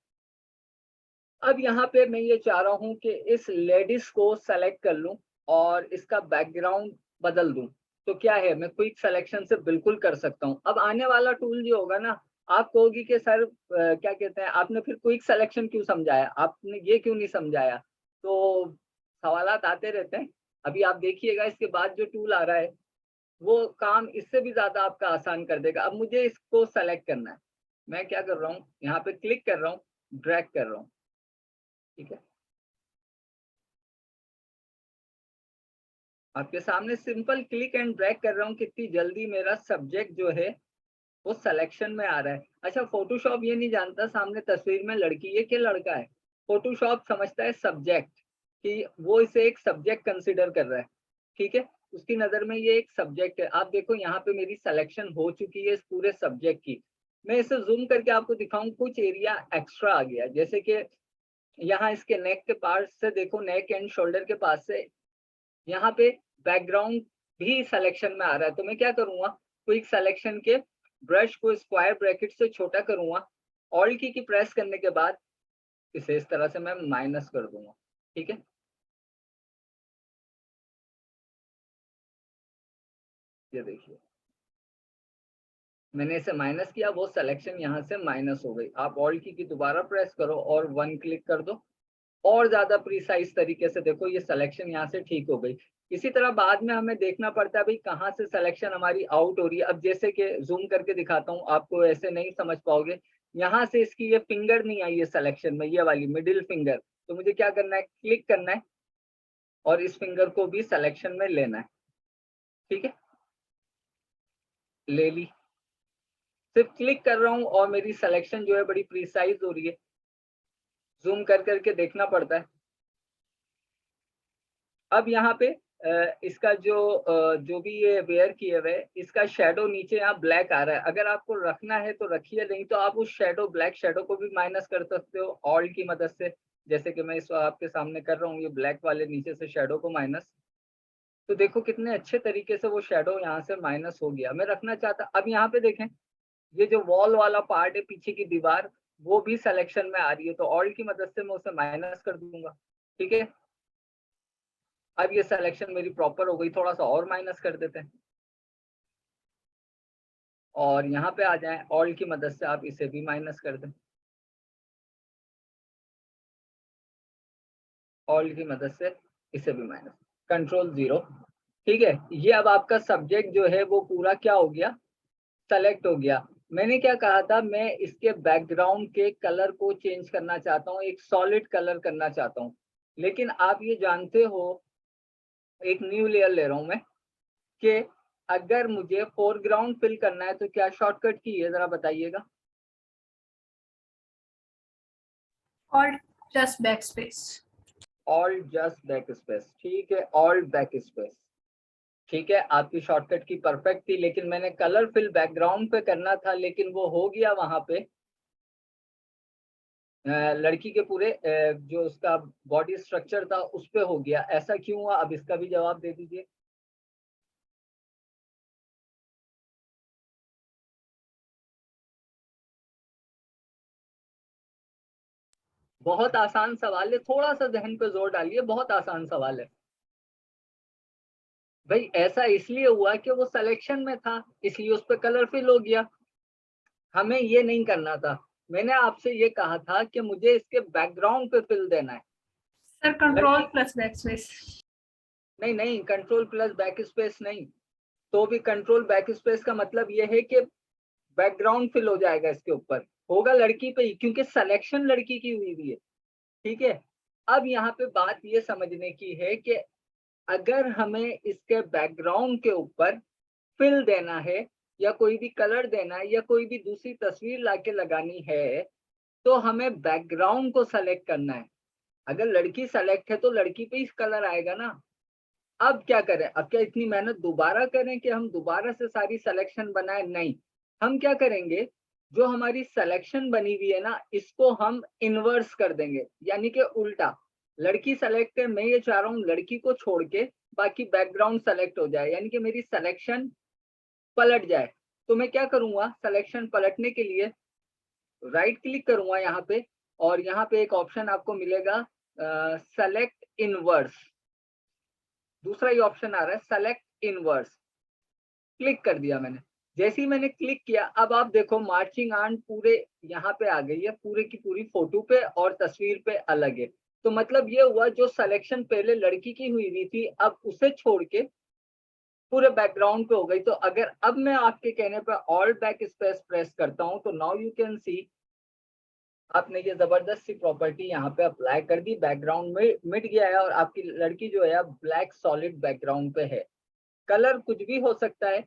अब यहाँ पे मैं ये चाह रहा हूँ कि इस लेडीज को सेलेक्ट कर लूं और इसका बैकग्राउंड बदल दूं। तो क्या है, मैं क्विक सिलेक्शन से बिल्कुल कर सकता हूँ। अब आने वाला टूल जो होगा ना, आप कहोगी कि सर क्या कहते हैं, आपने फिर क्विक सिलेक्शन क्यों समझाया, आपने ये क्यों नहीं समझाया? तो सवालात आते रहते हैं। अभी आप देखिएगा, इसके बाद जो टूल आ रहा है वो काम इससे भी ज्यादा आपका आसान कर देगा। अब मुझे इसको सेलेक्ट करना है, मैं क्या कर रहा हूँ, यहाँ पे क्लिक कर रहा हूँ, ड्रैग कर रहा हूँ। ठीक है, आपके सामने सिंपल क्लिक एंड ड्रैग कर रहा हूँ, कितनी जल्दी मेरा सब्जेक्ट जो है वो सिलेक्शन में आ रहा है। अच्छा, फोटोशॉप ये नहीं जानता सामने तस्वीर में लड़की है कि लड़का है। फोटोशॉप समझता है सब्जेक्ट, कि वो इसे एक सब्जेक्ट कंसिडर कर रहा है। ठीक है, उसकी नजर में ये एक सब्जेक्ट है। आप देखो यहाँ पे मेरी सिलेक्शन हो चुकी है इस पूरे सब्जेक्ट की। मैं इसे जूम करके आपको दिखाऊं, कुछ एरिया एक्स्ट्रा आ गया, जैसे कि यहाँ इसके नेक के पास से देखो, नेक एंड शोल्डर के पास से यहाँ पे बैकग्राउंड भी सिलेक्शन में आ रहा है। तो मैं क्या करूंगा, क्विक सिलेक्शन के ब्रश को स्क्वायर ब्रैकेट से छोटा करूंगा, ऑल्ट की प्रेस करने के बाद इसे इस तरह से मैं माइनस कर दूंगा। ठीक है, ये देखिए मैंने इसे माइनस किया, वो सिलेक्शन यहाँ से माइनस हो गई। आप ऑल्ट की दोबारा प्रेस करो और वन क्लिक कर दो, और ज्यादा प्रिसाइज तरीके से देखो, ये सिलेक्शन यहाँ से ठीक हो गई। इसी तरह बाद में हमें देखना पड़ता है भाई कहाँ से सिलेक्शन हमारी आउट हो रही है। अब जैसे कि जूम करके दिखाता हूँ, आपको ऐसे नहीं समझ पाओगे। यहाँ से इसकी ये फिंगर नहीं आई है सिलेक्शन में, ये वाली मिडिल फिंगर, तो मुझे क्या करना है, क्लिक करना है और इस फिंगर को भी सिलेक्शन में लेना है। ठीक है, ले ली, सिर्फ क्लिक कर रहा हूँ और मेरी सिलेक्शन जो है बड़ी प्रिसाइज हो रही है। जूम कर करके देखना पड़ता है। अब यहाँ पे इसका जो भी ये वेयर किए हुए, इसका शेडो नीचे यहाँ ब्लैक आ रहा है। अगर आपको रखना है तो रखिए, नहीं तो आप उस शेडो, ब्लैक शेडो को भी माइनस कर सकते हो ऑल्ट की मदद से, जैसे कि मैं इस आपके सामने कर रहा हूँ, ये ब्लैक वाले नीचे से शेडो को माइनस। तो देखो कितने अच्छे तरीके से वो शेडो यहाँ से माइनस हो गया। मैं रखना चाहता, अब यहाँ पे देखें, ये जो वॉल वाला पार्ट है, पीछे की दीवार, वो भी सिलेक्शन में आ रही है, तो ऑल्ट की मदद से मैं उसे माइनस कर दूंगा। ठीक है, अब ये सिलेक्शन मेरी प्रॉपर हो गई। थोड़ा सा और माइनस कर देते हैं और यहाँ पे आ जाएं, ऑल्ट की मदद से आप इसे भी माइनस कर दें, ऑल्ट की मदद से इसे भी माइनस, कंट्रोल 0। ठीक है, ये अब आपका सब्जेक्ट जो है वो पूरा क्या हो गया, सेलेक्ट हो गया। मैंने क्या कहा था, मैं इसके बैकग्राउंड के कलर को चेंज करना चाहता हूँ, एक सॉलिड कलर करना चाहता हूँ। लेकिन आप ये जानते हो, एक न्यू लेयर ले रहा हूं मैं, कि अगर मुझे फोरग्राउंड फिल करना है तो क्या शॉर्टकट की है, जरा बताइएगा। Alt just backspace. Alt just backspace, ठीक है, ऑल्ट बैकस्पेस। ठीक है, आपकी शॉर्टकट की परफेक्ट थी, लेकिन मैंने कलर फिल बैकग्राउंड पे करना था, लेकिन वो हो गया वहां पे लड़की के पूरे जो उसका बॉडी स्ट्रक्चर था उस पे हो गया। ऐसा क्यों हुआ, अब इसका भी जवाब दे दीजिए। बहुत आसान सवाल है, थोड़ा सा जहन पे जोर डालिए, बहुत आसान सवाल है भाई। ऐसा इसलिए हुआ कि वो सिलेक्शन में था, इसलिए उस पर कलर फिल हो गया। हमें ये नहीं करना था। मैंने आपसे ये कहा था कि मुझे इसके बैकग्राउंड पे फिल देना है। Sir control plus backspace. नहीं नहीं, कंट्रोल प्लस बैक स्पेस नहीं, तो भी कंट्रोल बैक स्पेस का मतलब ये है कि बैकग्राउंड फिल हो जाएगा इसके ऊपर, होगा लड़की पे ही, क्योंकि सिलेक्शन लड़की की हुई है। ठीक है, अब यहाँ पे बात ये समझने की है कि अगर हमें इसके बैकग्राउंड के ऊपर फिल देना है या कोई भी कलर देना है या कोई भी दूसरी तस्वीर लाके लगानी है, तो हमें बैकग्राउंड को सेलेक्ट करना है। अगर लड़की सेलेक्ट है तो लड़की पे ही कलर आएगा ना। अब क्या करें, अब क्या इतनी मेहनत दोबारा करें कि हम दोबारा से सारी सिलेक्शन बनाए, नहीं। हम क्या करेंगे, जो हमारी सिलेक्शन बनी हुई है ना, इसको हम इनवर्स कर देंगे, यानी कि उल्टा। लड़की सेलेक्ट है, मैं ये चाह रहा हूँ लड़की को छोड़ के बाकी बैकग्राउंड सेलेक्ट हो जाए, यानी कि मेरी सिलेक्शन पलट जाए। तो मैं क्या करूंगा, सिलेक्शन पलटने के लिए राइट क्लिक करूंगा यहाँ पे, और यहाँ पे एक ऑप्शन आपको मिलेगा सेलेक्ट इनवर्स। दूसरा ही ऑप्शन आ रहा है सेलेक्ट इनवर्स, क्लिक कर दिया मैंने। जैसे ही मैंने क्लिक किया, अब आप देखो मार्चिंग आर्म पूरे यहाँ पे आ गई है, पूरे की पूरी फोटो पे और तस्वीर पे अलग है। तो मतलब ये हुआ, जो सिलेक्शन पहले लड़की की हुई थी, अब उसे छोड़ के पूरे बैकग्राउंड पे हो गई। तो अगर अब मैं आपके कहने पर ऑल बैक स्पेस प्रेस करता हूं, तो नाउ यू कैन सी, आपने ये जबरदस्त सी प्रॉपर्टी यहाँ पे अप्लाई कर दी, बैकग्राउंड में मिट गया है और आपकी लड़की जो है ब्लैक सॉलिड बैकग्राउंड पे है। कलर कुछ भी हो सकता है,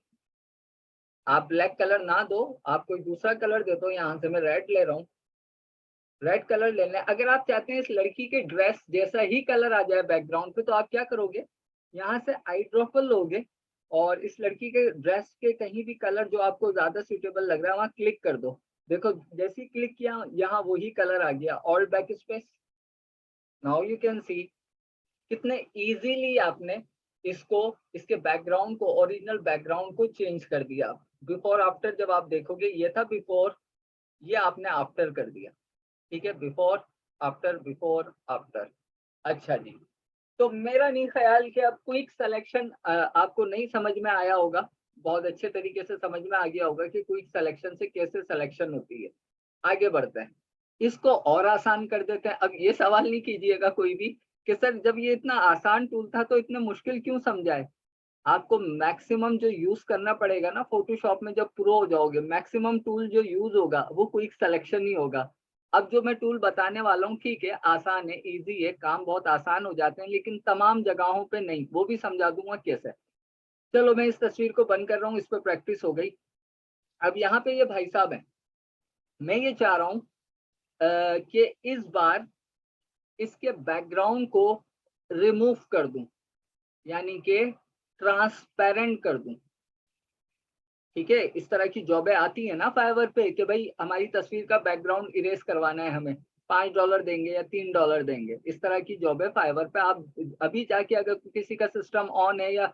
आप ब्लैक कलर ना दो, आप कोई दूसरा कलर दे दो। यहाँ से मैं रेड ले रहा हूँ, रेड कलर लेना है। अगर आप चाहते हैं इस लड़की के ड्रेस जैसा ही कलर आ जाए बैकग्राउंड पे, तो आप क्या करोगे, यहाँ से आई ड्रॉपर लोगे और इस लड़की के ड्रेस के कहीं भी कलर जो आपको ज्यादा सूटेबल लग रहा है वहां क्लिक कर दो। देखो जैसे ही क्लिक किया, यहाँ वही कलर आ गया, all back space. Now you can सी कितने इजीली आपने इसको, इसके बैकग्राउंड को, ओरिजिनल बैकग्राउंड को चेंज कर दिया। बिफोर आफ्टर जब आप देखोगे, ये था बिफोर, ये आपने आफ्टर कर दिया। ठीक है, बिफोर आफ्टर, बिफोर आफ्टर। अच्छा जी, तो मेरा नहीं ख्याल कि अब क्विक सिलेक्शन आपको नहीं समझ में आया होगा, बहुत अच्छे तरीके से समझ में आ गया होगा कि क्विक सिलेक्शन से कैसे सिलेक्शन होती है। आगे बढ़ते हैं, इसको और आसान कर देते हैं। अब ये सवाल नहीं कीजिएगा कोई भी कि सर जब ये इतना आसान टूल था तो इतने मुश्किल क्यों समझाए। आपको मैक्सिमम जो यूज करना पड़ेगा ना फोटोशॉप में, जब प्रो हो जाओगे मैक्सिमम टूल जो यूज होगा वो क्विक सिलेक्शन ही होगा। अब जो मैं टूल बताने वाला हूँ ठीक है, आसान है, इजी है, काम बहुत आसान हो जाते हैं, लेकिन तमाम जगहों पे नहीं, वो भी समझा दूंगा कैसे। चलो मैं इस तस्वीर को बंद कर रहा हूँ, इस पर प्रैक्टिस हो गई। अब यहाँ पे ये भाई साहब हैं, मैं ये चाह रहा हूँ कि इस बार इसके बैकग्राउंड को रिमूव कर दूं, यानी कि ट्रांसपेरेंट कर दूं। ठीक है, इस तरह की जॉबें आती है ना फाइवर पे कि भाई हमारी तस्वीर का बैकग्राउंड इरेज करवाना है, हमें $5 देंगे या $3 देंगे। इस तरह की जॉबें फाइवर पे आप अभी जाके, अगर किसी का सिस्टम ऑन है या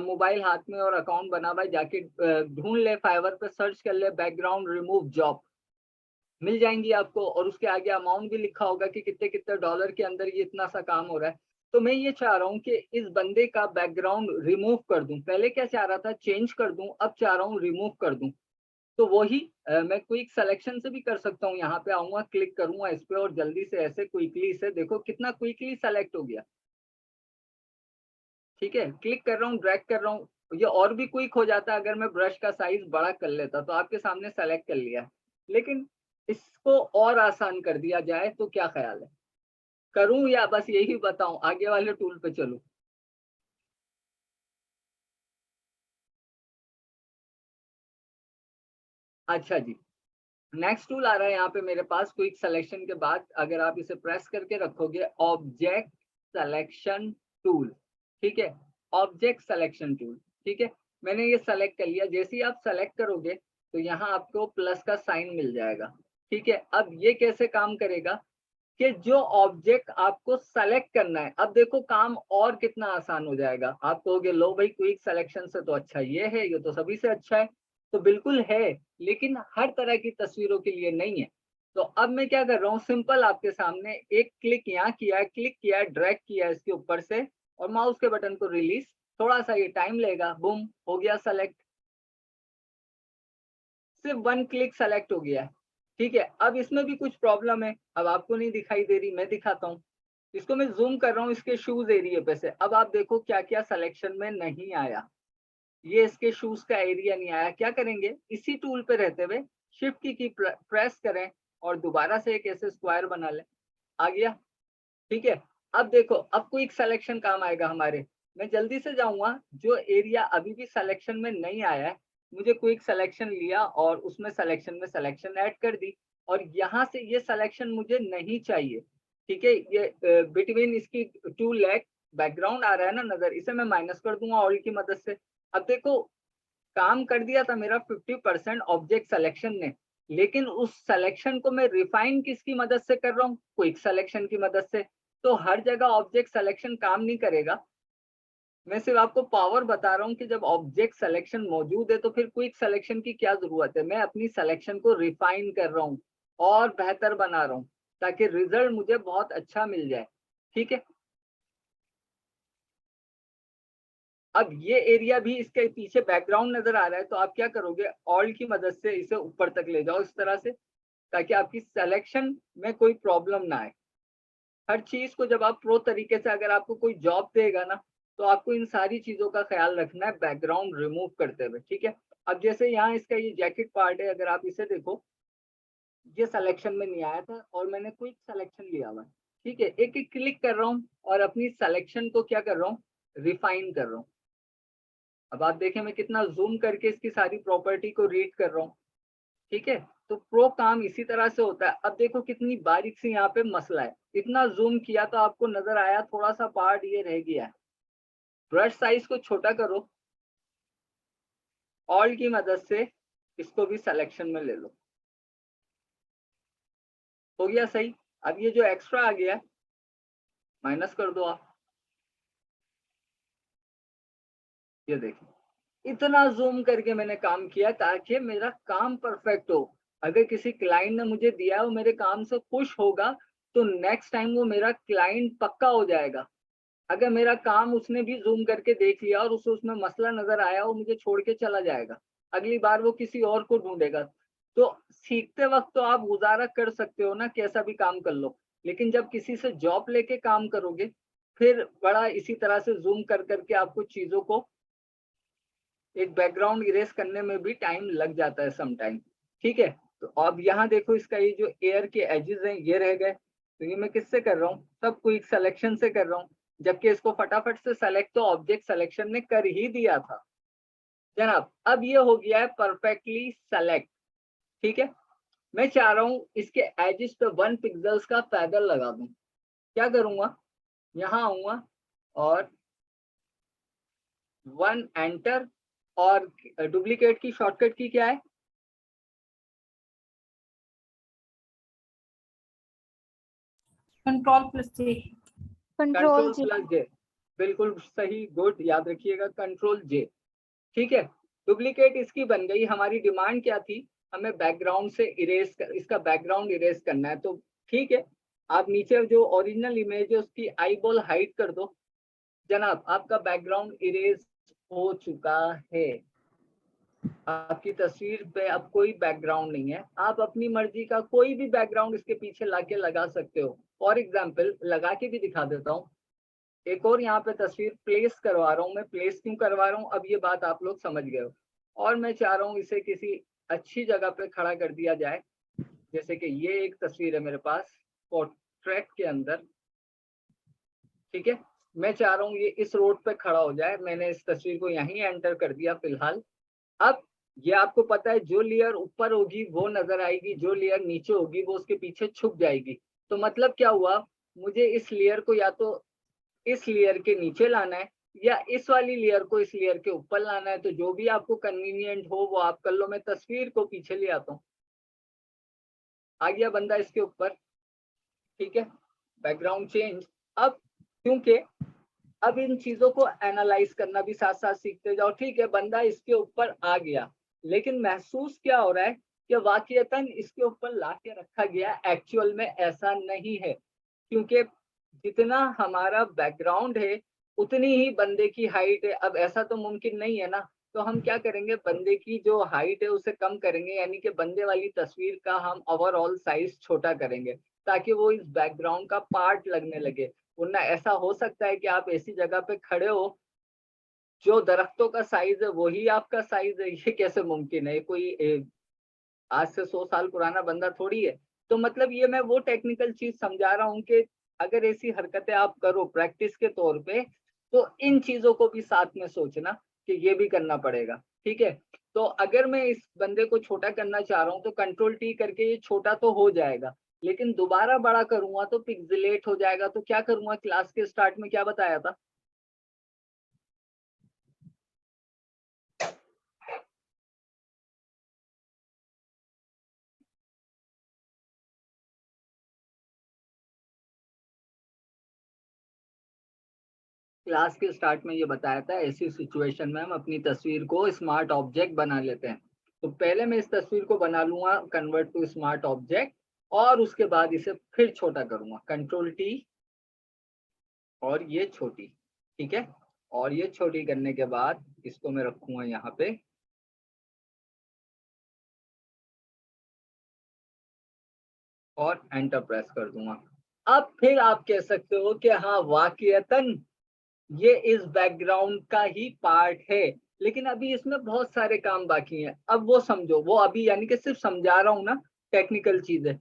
मोबाइल हाथ में और अकाउंट बना हुआ है, जाके ढूंढ ले, फाइवर पे सर्च कर ले बैकग्राउंड रिमूव जॉब, मिल जाएंगी आपको। और उसके आगे अमाउंट भी लिखा होगा कि कितने कितने डॉलर के अंदर ये इतना सा काम हो रहा है। तो मैं ये चाह रहा हूँ कि इस बंदे का बैकग्राउंड रिमूव कर दूं। पहले क्या चाह रहा था, चेंज कर दूं, अब चाह रहा हूँ रिमूव कर दूं। तो वही मैं क्विक सिलेक्शन से भी कर सकता हूँ। यहाँ पे आऊंगा, क्लिक करूंगा इस पे और जल्दी से ऐसे क्विकली से, देखो कितना क्विकली सेलेक्ट हो गया। ठीक है, क्लिक कर रहा हूँ, ड्रैग कर रहा हूँ, ये और भी क्विक हो जाता अगर मैं ब्रश का साइज बड़ा कर लेता। तो आपके सामने सेलेक्ट कर लिया, लेकिन इसको और आसान कर दिया जाए तो क्या ख्याल है, करूं या बस यही बताऊं, आगे वाले टूल पे चलूं। अच्छा जी, नेक्स्ट टूल आ रहा है यहाँ पे मेरे पास। क्विक सिलेक्शन के बाद अगर आप इसे प्रेस करके रखोगे, ऑब्जेक्ट सिलेक्शन टूल। ठीक है, ऑब्जेक्ट सिलेक्शन टूल। ठीक है, मैंने ये सेलेक्ट कर लिया। जैसे ही आप सेलेक्ट करोगे तो यहाँ आपको प्लस का साइन मिल जाएगा। ठीक है, अब ये कैसे काम करेगा कि जो ऑब्जेक्ट आपको सेलेक्ट करना है, अब देखो काम और कितना आसान हो जाएगा। आप कहोगे लो भाई क्विक सिलेक्शन से तो अच्छा ये है, ये तो सभी से अच्छा है। तो बिल्कुल है, लेकिन हर तरह की तस्वीरों के लिए नहीं है। तो अब मैं क्या कर रहा हूँ, सिंपल आपके सामने एक क्लिक यहाँ किया, क्लिक किया, ड्रैग किया इसके ऊपर से और माउस के बटन को रिलीज, थोड़ा सा ये टाइम लेगा, बूम हो गया सेलेक्ट, सिर्फ वन क्लिक सेलेक्ट हो गया है। ठीक है, अब इसमें भी कुछ प्रॉब्लम है, अब आपको नहीं दिखाई दे रही, मैं दिखाता हूँ। इसको मैं जूम कर रहा हूँ इसके शूज एरिया पे से। अब आप देखो क्या क्या सिलेक्शन में नहीं आया, ये इसके शूज का एरिया नहीं आया। क्या करेंगे, इसी टूल पे रहते हुए शिफ्ट की प्रेस करें और दोबारा से एक ऐसे स्क्वायर बना लें, आ गया। ठीक है, अब देखो अब क्विक सिलेक्शन काम आएगा हमारे। मैं जल्दी से जाऊंगा, जो एरिया अभी भी सिलेक्शन में नहीं आया है, मुझे क्विक सिलेक्शन लिया और उसमें सिलेक्शन में सिलेक्शन ऐड कर दी, और यहाँ से ये सिलेक्शन मुझे नहीं चाहिए। ठीक है, ये बिटवीन इसकी टू लेग बैकग्राउंड आ रहा है ना नजर, इसे मैं माइनस कर दूंगा ऑल की मदद से। अब देखो काम कर दिया था मेरा 50% ऑब्जेक्ट सिलेक्शन ने, लेकिन उस सिलेक्शन को मैं रिफाइन किसकी मदद से कर रहा हूँ, क्विक सिलेक्शन की मदद से। तो हर जगह ऑब्जेक्ट सिलेक्शन काम नहीं करेगा। मैं सिर्फ आपको पावर बता रहा हूँ कि जब ऑब्जेक्ट सिलेक्शन मौजूद है तो फिर क्विक सिलेक्शन की क्या जरूरत है। मैं अपनी सिलेक्शन को रिफाइन कर रहा हूँ और बेहतर बना रहा हूँ ताकि रिजल्ट मुझे बहुत अच्छा मिल जाए। ठीक है, अब ये एरिया भी इसके पीछे बैकग्राउंड नजर आ रहा है, तो आप क्या करोगे, ऑल्ट की मदद से इसे ऊपर तक ले जाओ इस तरह से, ताकि आपकी सिलेक्शन में कोई प्रॉब्लम ना आए। हर चीज को जब आप प्रो तरीके से, अगर आपको कोई जॉब देगा ना, तो आपको इन सारी चीजों का ख्याल रखना है बैकग्राउंड रिमूव करते हुए। ठीक है, अब जैसे यहाँ इसका ये जैकेट पार्ट है, अगर आप इसे देखो, ये सिलेक्शन में नहीं आया था और मैंने क्विक सिलेक्शन लिया हुआ है। ठीक है, एक एक क्लिक कर रहा हूँ और अपनी सिलेक्शन को क्या कर रहा हूँ, रिफाइन कर रहा हूँ। अब आप देखें मैं कितना जूम करके इसकी सारी प्रॉपर्टी को रीड कर रहा हूँ। ठीक है, तो प्रो काम इसी तरह से होता है। अब देखो कितनी बारीक सी यहाँ पे मसला है, इतना जूम किया तो आपको नजर आया थोड़ा सा पार्ट ये रह गया है। ब्रश साइज को छोटा करो, ऑल की मदद से इसको भी सिलेक्शन में ले लो, हो गया सही। अब ये जो एक्स्ट्रा आ गया माइनस कर दो आप, ये देखिए इतना जूम करके मैंने काम किया ताकि मेरा काम परफेक्ट हो। अगर किसी क्लाइंट ने मुझे दिया वो मेरे काम से खुश होगा तो नेक्स्ट टाइम वो मेरा क्लाइंट पक्का हो जाएगा। अगर मेरा काम उसने भी जूम करके देख लिया और उसे उसमें मसला नजर आया, वो मुझे छोड़ के चला जाएगा, अगली बार वो किसी और को ढूंढेगा। तो सीखते वक्त तो आप गुजारा कर सकते हो ना, कैसा भी काम कर लो, लेकिन जब किसी से जॉब लेके काम करोगे फिर बड़ा इसी तरह से जूम कर करके आपको चीजों को एक बैकग्राउंड इरेज करने में भी टाइम लग जाता है सम टाइम। ठीक है, तो अब यहाँ देखो इसका ये जो एयर के एजेस हैं ये रह गए, तो ये मैं किससे कर रहा हूँ, सब क्विक सिलेक्शन से कर रहा हूँ, जबकि इसको फटाफट से सेलेक्ट तो ऑब्जेक्ट सिलेक्शन ने कर ही दिया था जनाब। अब ये हो गया है परफेक्टली सेलेक्ट। ठीक है, मैं चाह रहा हूँ इसके एजेस पे 1 पिक्सल्स का पैदल लगा दूं। क्या करूंगा, यहाँ आऊंगा और 1 एंटर, और डुप्लीकेट की शॉर्टकट की क्या है, Control+J. Control control +J। बिल्कुल सही, गुड, याद रखिएगा Ctrl+J। ठीक है, डुप्लीकेट इसकी बन गई। हमारी डिमांड क्या थी, हमें बैकग्राउंड से इरेज इसका बैकग्राउंड इरेज करना है, तो ठीक है, आप नीचे जो ओरिजिनल इमेज है उसकी आईबॉल हाइड कर दो जनाब, आपका बैकग्राउंड इरेज हो चुका है। आपकी तस्वीर पे अब कोई बैकग्राउंड नहीं है, आप अपनी मर्जी का कोई भी बैकग्राउंड इसके पीछे लाके लगा सकते हो। फॉर एग्जाम्पल लगा के भी दिखा देता हूँ, एक और यहाँ पे तस्वीर प्लेस करवा रहा हूँ। मैं प्लेस क्यों करवा रहा हूँ, अब ये बात आप लोग समझ गए हो। और मैं चाह रहा हूँ इसे किसी अच्छी जगह पे खड़ा कर दिया जाए, जैसे कि ये एक तस्वीर है मेरे पास पोर्ट्रेट के अंदर। ठीक है, मैं चाह रहा हूँ ये इस रोड पे खड़ा हो जाए, मैंने इस तस्वीर को यहीं एंटर कर दिया फिलहाल। अब ये आपको पता है जो लेयर ऊपर होगी वो नजर आएगी, जो लेयर नीचे होगी वो उसके पीछे छुप जाएगी। तो मतलब क्या हुआ, मुझे इस लेयर को या तो इस लेयर के नीचे लाना है या इस वाली लेयर को इस लेयर के ऊपर लाना है, तो जो भी आपको कन्वीनियंट हो वो आप कर लो। मैं तस्वीर को पीछे ले आता हूँ, आ गया बंदा इसके ऊपर। ठीक है, बैकग्राउंड चेंज। अब क्योंकि अब इन चीजों को एनालाइज करना भी साथ साथ सीखते जाओ। ठीक है, बंदा इसके ऊपर आ गया, लेकिन महसूस क्या हो रहा है कि वाकईतन इसके ऊपर ला के रखा गया, एक्चुअल में ऐसा नहीं है, क्योंकि जितना हमारा बैकग्राउंड है उतनी ही बंदे की हाइट है। अब ऐसा तो मुमकिन नहीं है ना, तो हम क्या करेंगे, बंदे की जो हाइट है उसे कम करेंगे, यानी कि बंदे वाली तस्वीर का हम ओवरऑल साइज छोटा करेंगे ताकि वो इस बैकग्राउंड का पार्ट लगने लगे। वरना ऐसा हो सकता है कि आप ऐसी जगह पे खड़े हो जो दरख्तों का साइज है वही आपका साइज है, ये कैसे मुमकिन है, कोई आज से 100 साल पुराना बंदा थोड़ी है। तो मतलब ये मैं वो टेक्निकल चीज समझा रहा हूँ कि अगर ऐसी हरकतें आप करो प्रैक्टिस के तौर पे, तो इन चीजों को भी साथ में सोचना कि ये भी करना पड़ेगा। ठीक है, तो अगर मैं इस बंदे को छोटा करना चाह रहा हूँ तो Ctrl+T करके ये छोटा तो हो जाएगा, लेकिन दोबारा बड़ा करूंगा तो पिक्सेलेट हो जाएगा। तो क्या करूंगा, क्लास के स्टार्ट में क्या बताया था, क्लास के स्टार्ट में ये बताया था ऐसी सिचुएशन में हम अपनी तस्वीर को स्मार्ट ऑब्जेक्ट बना लेते हैं। तो पहले मैं इस तस्वीर को बना लूंगा कन्वर्ट टू स्मार्ट ऑब्जेक्ट, और उसके बाद इसे फिर छोटा करूंगा Ctrl+T, और ये छोटी। ठीक है, और ये छोटी करने के बाद इसको मैं रखूंगा यहाँ पे, और एंटर प्रेस कर दूंगा। अब फिर आप कह सकते हो कि हाँ वाकईतन ये इस बैकग्राउंड का ही पार्ट है, लेकिन अभी इसमें बहुत सारे काम बाकी हैं। अब वो समझो, वो अभी यानी कि सिर्फ समझा रहा हूँ ना टेक्निकल चीजें।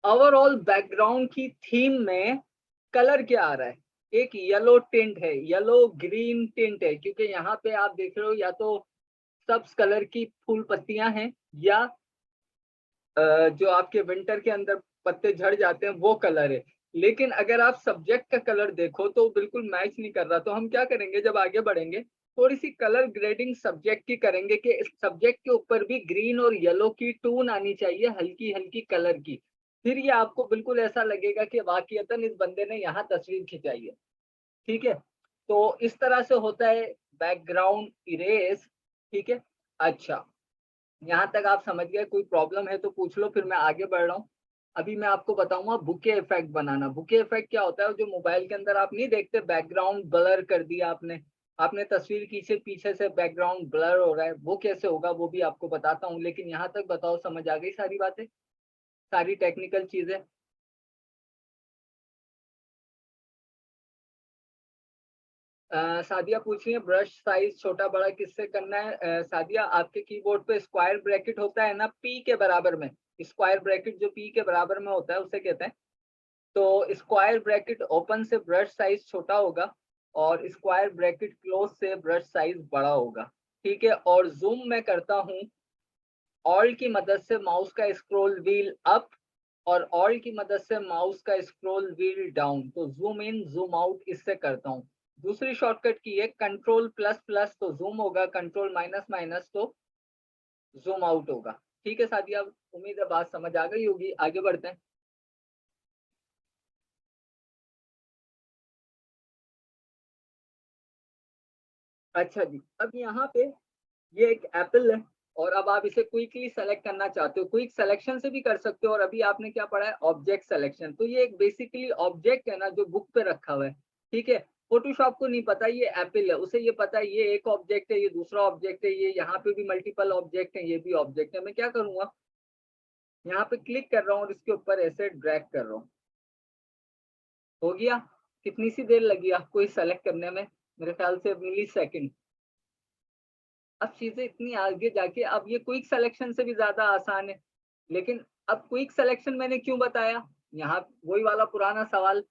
ओवरऑल बैकग्राउंड की थीम में कलर क्या आ रहा है, एक येलो टिंट है, येलो ग्रीन टिंट है, क्योंकि यहाँ पे आप देख रहे हो या तो सब्ज कलर की फूल पत्तियां हैं या जो आपके विंटर के अंदर पत्ते झड़ जाते हैं वो कलर है। लेकिन अगर आप सब्जेक्ट का कलर देखो तो बिल्कुल मैच नहीं कर रहा। तो हम क्या करेंगे, जब आगे बढ़ेंगे थोड़ी सी कलर ग्रेडिंग सब्जेक्ट की करेंगे कि इस सब्जेक्ट के ऊपर भी ग्रीन और येलो की टून आनी चाहिए, हल्की हल्की कलर की। फिर ये आपको बिल्कुल ऐसा लगेगा कि वाकईतन इस बंदे ने यहाँ तस्वीर खिंचाई है। ठीक है, तो इस तरह से होता है बैकग्राउंड इरेज। ठीक है, अच्छा यहाँ तक आप समझ गए, कोई प्रॉब्लम है तो पूछ लो, फिर मैं आगे बढ़ रहा हूँ। अभी मैं आपको बताऊंगा बुके इफेक्ट बनाना। बुके इफेक्ट क्या होता है, जो मोबाइल के अंदर आप नहीं देखते बैकग्राउंड ब्लर कर दिया आपने, आपने तस्वीर पीछे पीछे से बैकग्राउंड ब्लर हो रहा है, वो कैसे होगा वो भी आपको बताता हूँ। लेकिन यहाँ तक बताओ, समझ आ गई सारी बातें, सारी टेक्निकल चीजें। सादिया पूछ रही है ब्रश साइज छोटा बड़ा किससे करना है। सादिया आपके कीबोर्ड पे स्क्वायर ब्रैकेट होता है ना पी के बराबर में, स्क्वायर ब्रैकेट जो पी के बराबर में होता है उसे कहते हैं। तो स्क्वायर ब्रैकेट ओपन से ब्रश साइज छोटा होगा और स्क्वायर ब्रैकेट क्लोज से ब्रश साइज बड़ा होगा, ठीक है। और जूम मैं करता हूँ ऑल्ट की मदद से माउस का स्क्रॉल व्हील अप और ऑल्ट की मदद से माउस का स्क्रॉल व्हील डाउन, तो जूम इन जूम आउट इससे करता हूँ। दूसरी शॉर्टकट की है कंट्रोल प्लस प्लस तो जूम होगा, कंट्रोल माइनस माइनस तो जूम आउट होगा, ठीक है साथिया। उम्मीद है बात समझ आ गई होगी, आगे बढ़ते हैं। अच्छा जी, अब यहाँ पे ये एक एप्पल है और अब आप इसे क्विकली सेलेक्ट करना चाहते हो, क्विक सिलेक्शन से भी कर सकते हो। और अभी आपने क्या पढ़ा है, ऑब्जेक्ट सिलेक्शन। तो ये एक बेसिकली ऑब्जेक्ट है ना जो बुक पे रखा हुआ है, ठीक है। फोटोशॉप को नहीं पता ये एप्पल है, उसे ये पता है ये एक ऑब्जेक्ट है, ये दूसरा ऑब्जेक्ट है, ये यहाँ पे भी मल्टीपल ऑब्जेक्ट है, ये भी ऑब्जेक्ट है। मैं क्या करूंगा, यहाँ पे क्लिक कर रहा हूँ और इसके ऊपर ऐसे ड्रैग कर रहा हूँ। हो गया। कितनी सी देर लगी आपको इस सेलेक्ट करने में, मेरे ख्याल से मिली सेकेंड। अब चीजें इतनी आगे जाके अब ये क्विक सिलेक्शन से भी ज्यादा आसान है। लेकिन अब क्विक सिलेक्शन मैंने क्यों बताया, यहाँ वही वाला पुराना सवाल,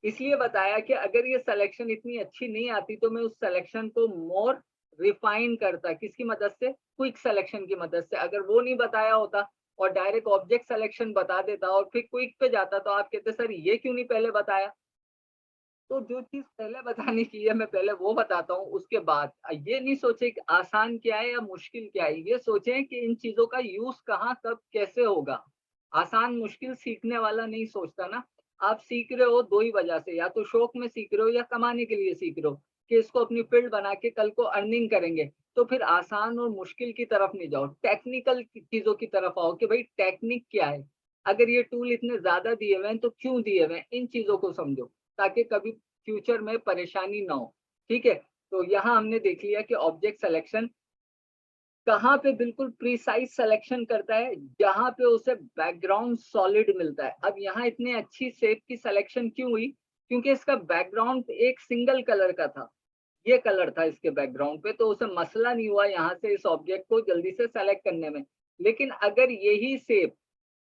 इसलिए बताया कि अगर ये सिलेक्शन इतनी अच्छी नहीं आती तो मैं उस सिलेक्शन को मोर रिफाइन करता, किसकी मदद से, क्विक सिलेक्शन की मदद से। अगर वो नहीं बताया होता और डायरेक्ट ऑब्जेक्ट सिलेक्शन बता देता और फिर क्विक पे जाता तो आप कहते सर ये क्यों नहीं पहले बताया। तो जो चीज पहले बताने की है मैं पहले वो बताता हूँ, उसके बाद ये नहीं सोचे कि आसान क्या है या मुश्किल क्या है, ये सोचें कि इन चीजों का यूज कहाँ कब कैसे होगा। आसान मुश्किल सीखने वाला नहीं सोचता ना। आप सीख रहे हो दो ही वजह से, या तो शौक में सीख रहे हो या कमाने के लिए सीख रहे हो कि इसको अपनी फील्ड बना के कल को अर्निंग करेंगे। तो फिर आसान और मुश्किल की तरफ नहीं जाओ, टेक्निकल चीजों की तरफ आओ कि भाई टेक्निक क्या है, अगर ये टूल इतने ज्यादा दिए हुए हैं तो क्यों दिए हुए हैं, इन चीजों को समझो ताकि कभी फ्यूचर में परेशानी ना हो, ठीक है। तो यहाँ हमने देख लिया कि ऑब्जेक्ट सिलेक्शन कहाँ पे बिल्कुल प्रिसाइज सिलेक्शन करता है, जहां पे उसे बैकग्राउंड सॉलिड मिलता है। अब यहाँ इतने अच्छी शेप की सिलेक्शन क्यों हुई, क्योंकि इसका बैकग्राउंड एक सिंगल कलर का था, ये कलर था इसके बैकग्राउंड पे, तो उसे मसला नहीं हुआ यहाँ से इस ऑब्जेक्ट को जल्दी से सेलेक्ट करने में। लेकिन अगर यही शेप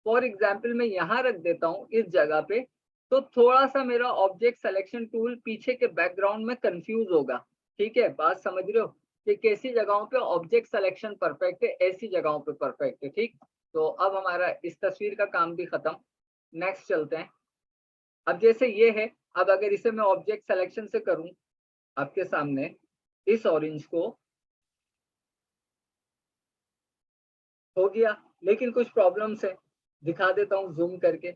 फॉर एग्जाम्पल मैं यहाँ रख देता हूँ इस जगह पे, तो थोड़ा सा मेरा ऑब्जेक्ट सिलेक्शन टूल पीछे के बैकग्राउंड में कंफ्यूज होगा, ठीक है। बात समझ रहे हो कि कैसी जगहों पे ऑब्जेक्ट सिलेक्शन परफेक्ट है, ऐसी जगहों पे परफेक्ट है, ठीक। तो अब हमारा इस तस्वीर का काम भी खत्म, नेक्स्ट चलते हैं। अब जैसे ये है, अब अगर इसे मैं ऑब्जेक्ट सिलेक्शन से करूं आपके सामने, इस ऑरेंज को हो गया, लेकिन कुछ प्रॉब्लम्स है, दिखा देता हूँ जूम करके।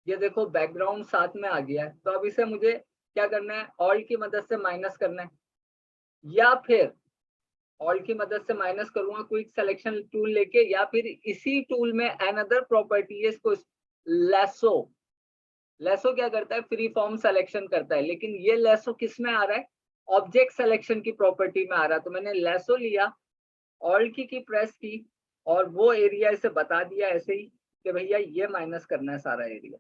ये देखो बैकग्राउंड साथ में आ गया है, तो अब इसे मुझे क्या करना है, ऑल्ट की मदद से माइनस करना है, या फिर ऑल्ट की मदद से माइनस करूंगा क्विक सिलेक्शन टूल लेके, या फिर इसी टूल में अनदर प्रॉपर्टी है इसको लेसो। लेसो क्या करता है, फ्री फॉर्म सिलेक्शन करता है, लेकिन ये लेसो किस में आ रहा है, ऑब्जेक्ट सिलेक्शन की प्रॉपर्टी में आ रहा है। तो मैंने लेसो लिया, ऑल्ट की प्रेस की और वो एरिया इसे बता दिया ऐसे ही कि भैया ये माइनस करना है सारा एरिया,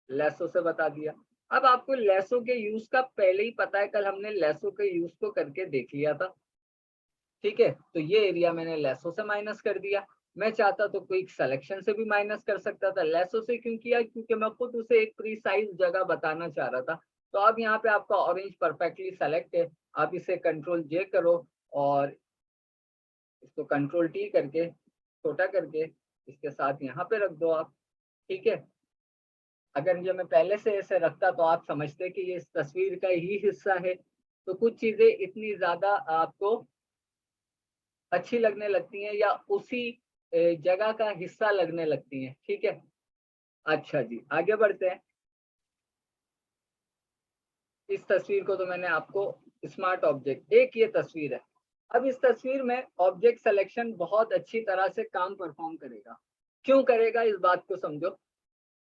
लेसो से बता दिया। अब आपको लेसो के यूज का पहले ही पता है, कल हमने लेसो के यूज को करके देख लिया था, ठीक है। तो ये एरिया मैंने लेसो से माइनस कर दिया। मैं चाहता तो क्विक सिलेक्शन से भी माइनस कर सकता था, लेसो से क्यों किया, क्योंकि मैं खुद उसे एक प्रीसाइज जगह बताना चाह रहा था। तो अब यहाँ पे आपका ऑरेंज परफेक्टली सेलेक्ट है, आप इसे कंट्रोल जे करो और इसको कंट्रोल टी करके छोटा करके इसके साथ यहाँ पे रख दो आप, ठीक है। अगर ये मैं पहले से ऐसे रखता तो आप समझते कि ये इस तस्वीर का ही हिस्सा है, तो कुछ चीजें इतनी ज्यादा आपको अच्छी लगने लगती हैं या उसी जगह का हिस्सा लगने लगती हैं, ठीक है। अच्छा जी, आगे बढ़ते हैं। इस तस्वीर को तो मैंने आपको स्मार्ट ऑब्जेक्ट, एक ये तस्वीर है। अब इस तस्वीर में ऑब्जेक्ट सिलेक्शन बहुत अच्छी तरह से काम परफॉर्म करेगा। क्यों करेगा इस बात को समझो।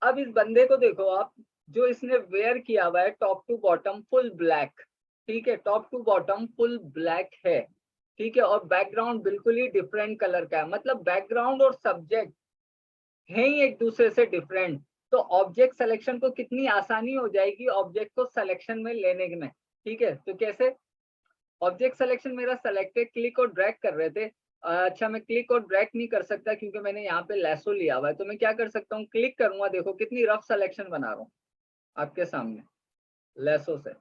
अब इस बंदे को देखो आप, जो इसने वेयर किया हुआ है top to bottom full black, ठीक है, top to bottom full black है, ठीक है। और बैकग्राउंड बिल्कुल ही डिफरेंट कलर का है, मतलब बैकग्राउंड और सब्जेक्ट है ही एक दूसरे से डिफरेंट। तो ऑब्जेक्ट सिलेक्शन को कितनी आसानी हो जाएगी ऑब्जेक्ट को सिलेक्शन में लेने में, ठीक है, तो कैसे ऑब्जेक्ट सिलेक्शन मेरा सेलेक्टेड, क्लिक और ड्रैग कर रहे थे। अच्छा मैं क्लिक और ड्रैग नहीं कर सकता क्योंकि मैंने यहाँ पे लैसो लिया हुआ है, तो मैं क्या कर सकता हूँ, क्लिक करूंगा, देखो कितनी रफ सिलेक्शन बना रहा हूँ आपके सामने लैसो से।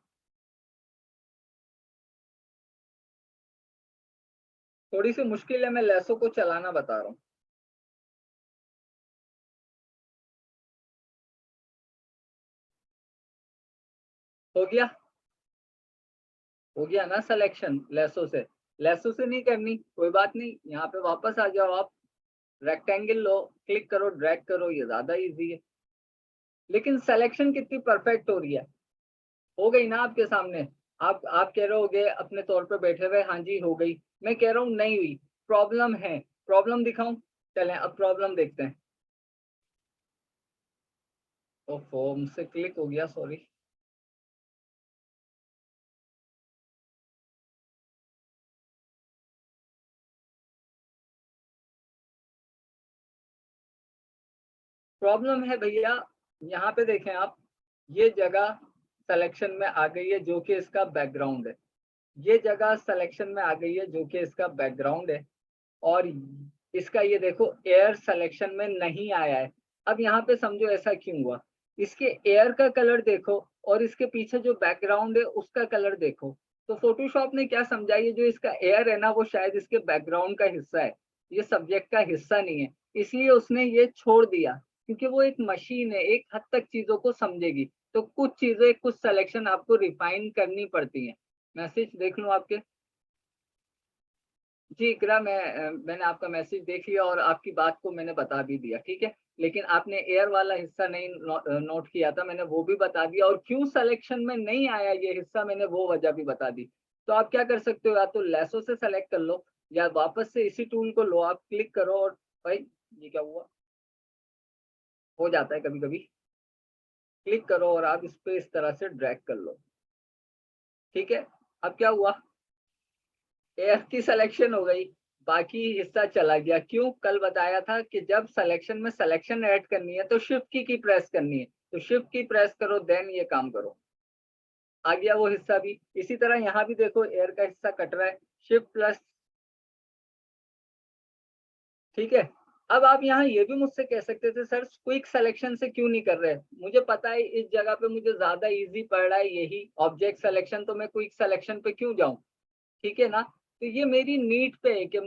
थोड़ी सी मुश्किल है, मैं लैसो को चलाना बता रहा हूँ। हो गया, हो गया ना सिलेक्शन लैसो से। लैसो से नहीं करनी कोई बात नहीं, यहाँ पे वापस आ जाओ आप, रेक्टेंगल लो, क्लिक करो, ड्रैग करो, ये ज्यादा इजी है। लेकिन सिलेक्शन कितनी परफेक्ट हो रही है, हो गई ना आपके सामने। आप कह रहे होगे अपने तौर पे बैठे हुए, हाँ जी हो गई। मैं कह रहा हूँ नहीं हुई, प्रॉब्लम है। प्रॉब्लम दिखाऊं, चलें अब प्रॉब्लम देखते हैं। ओफो मुझसे क्लिक हो गया, सॉरी। प्रॉब्लम है भैया, यहाँ पे देखें आप, ये जगह सिलेक्शन में आ गई है जो कि इसका बैकग्राउंड है। ये जगह सिलेक्शन में आ गई है जो कि इसका बैकग्राउंड है। और इसका ये देखो एयर सिलेक्शन में नहीं आया है। अब यहाँ पे समझो ऐसा क्यों हुआ, इसके एयर का कलर देखो और इसके पीछे जो बैकग्राउंड है उसका कलर देखो। तो फोटोशॉप ने क्या समझा, ये जो इसका एयर है ना वो शायद इसके बैकग्राउंड का हिस्सा है, ये सब्जेक्ट का हिस्सा नहीं है, इसलिए उसने ये छोड़ दिया। क्योंकि वो एक मशीन है, एक हद तक चीजों को समझेगी, तो कुछ चीजें, कुछ सिलेक्शन आपको रिफाइन करनी पड़ती हैं। मैसेज देख लूं आपके। जी इकरा, मैंने आपका मैसेज देख लिया और आपकी बात को मैंने बता भी दिया, ठीक है। लेकिन आपने एयर वाला हिस्सा नहीं नोट किया था, मैंने वो भी बता दिया, और क्यों सिलेक्शन में नहीं आया ये हिस्सा मैंने वो वजह भी बता दी। तो आप क्या कर सकते हो, या तो लैसो से सेलेक्ट कर लो या वापस से इसी टूल को लो, आप क्लिक करो और भाई ये क्या हुआ, हो जाता है कभी कभी, क्लिक करो और आप इस पे इस तरह से ड्रैग कर लो, ठीक है। अब क्या हुआ, एयर की सिलेक्शन हो गई, बाकी हिस्सा चला गया। क्यों, कल बताया था कि जब सिलेक्शन में सिलेक्शन ऐड करनी है तो शिफ्ट की प्रेस करनी है, तो शिफ्ट की प्रेस करो देन ये काम करो, आ गया वो हिस्सा भी। इसी तरह यहाँ भी देखो एयर का हिस्सा कट रहा है, शिफ्ट प्लस, ठीक है। अब आप यहाँ ये भी मुझसे कह सकते थे सर क्विक सिलेक्शन से क्यों नहीं कर रहे, मुझे पता है इस जगह पे मुझे ज्यादा इजी पड़ रहा है यही ऑब्जेक्ट सिलेक्शन, तो मैं क्विक सिलेक्शन पे क्यों जाऊं, ठीक है ना। तो ये मेरी नीड पे है कि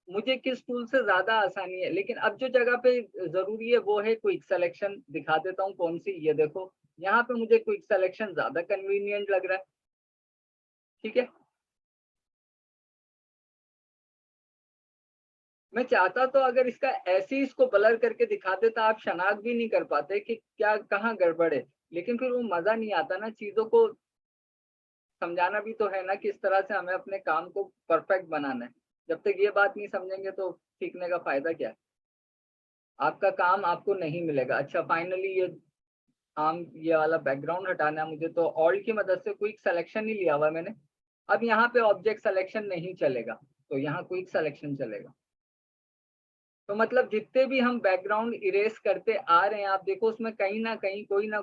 मुझे किस टूल से ज्यादा आसानी है। लेकिन अब जो जगह पे जरूरी है वो है क्विक सिलेक्शन, दिखा देता हूँ कौन सी, ये देखो यहाँ पे मुझे क्विक सिलेक्शन ज्यादा कन्वीनियंट लग रहा है, ठीक है। मैं चाहता तो अगर इसका ऐसे ही इसको ब्लर करके दिखा देता, आप शनाख्त भी नहीं कर पाते कि क्या कहाँ गड़बड़ है, लेकिन फिर वो मजा नहीं आता ना, चीजों को समझाना भी तो है ना, किस तरह से हमें अपने काम को परफेक्ट बनाना है। जब तक ये बात नहीं समझेंगे तो सीखने का फायदा क्या है, आपका काम आपको नहीं मिलेगा। अच्छा फाइनली ये वाला बैकग्राउंड हटाना है मुझे, तो ऑल्ट की मदद से क्विक सिलेक्शन ही लिया हुआ है मैंने। अब यहाँ पे ऑब्जेक्ट सिलेक्शन नहीं चलेगा, तो यहाँ क्विक सिलेक्शन चलेगा। तो मतलब जितने भी हम बैकग्राउंड इरेज करते आ रहे हैं, आप देखो उसमें कहीं ना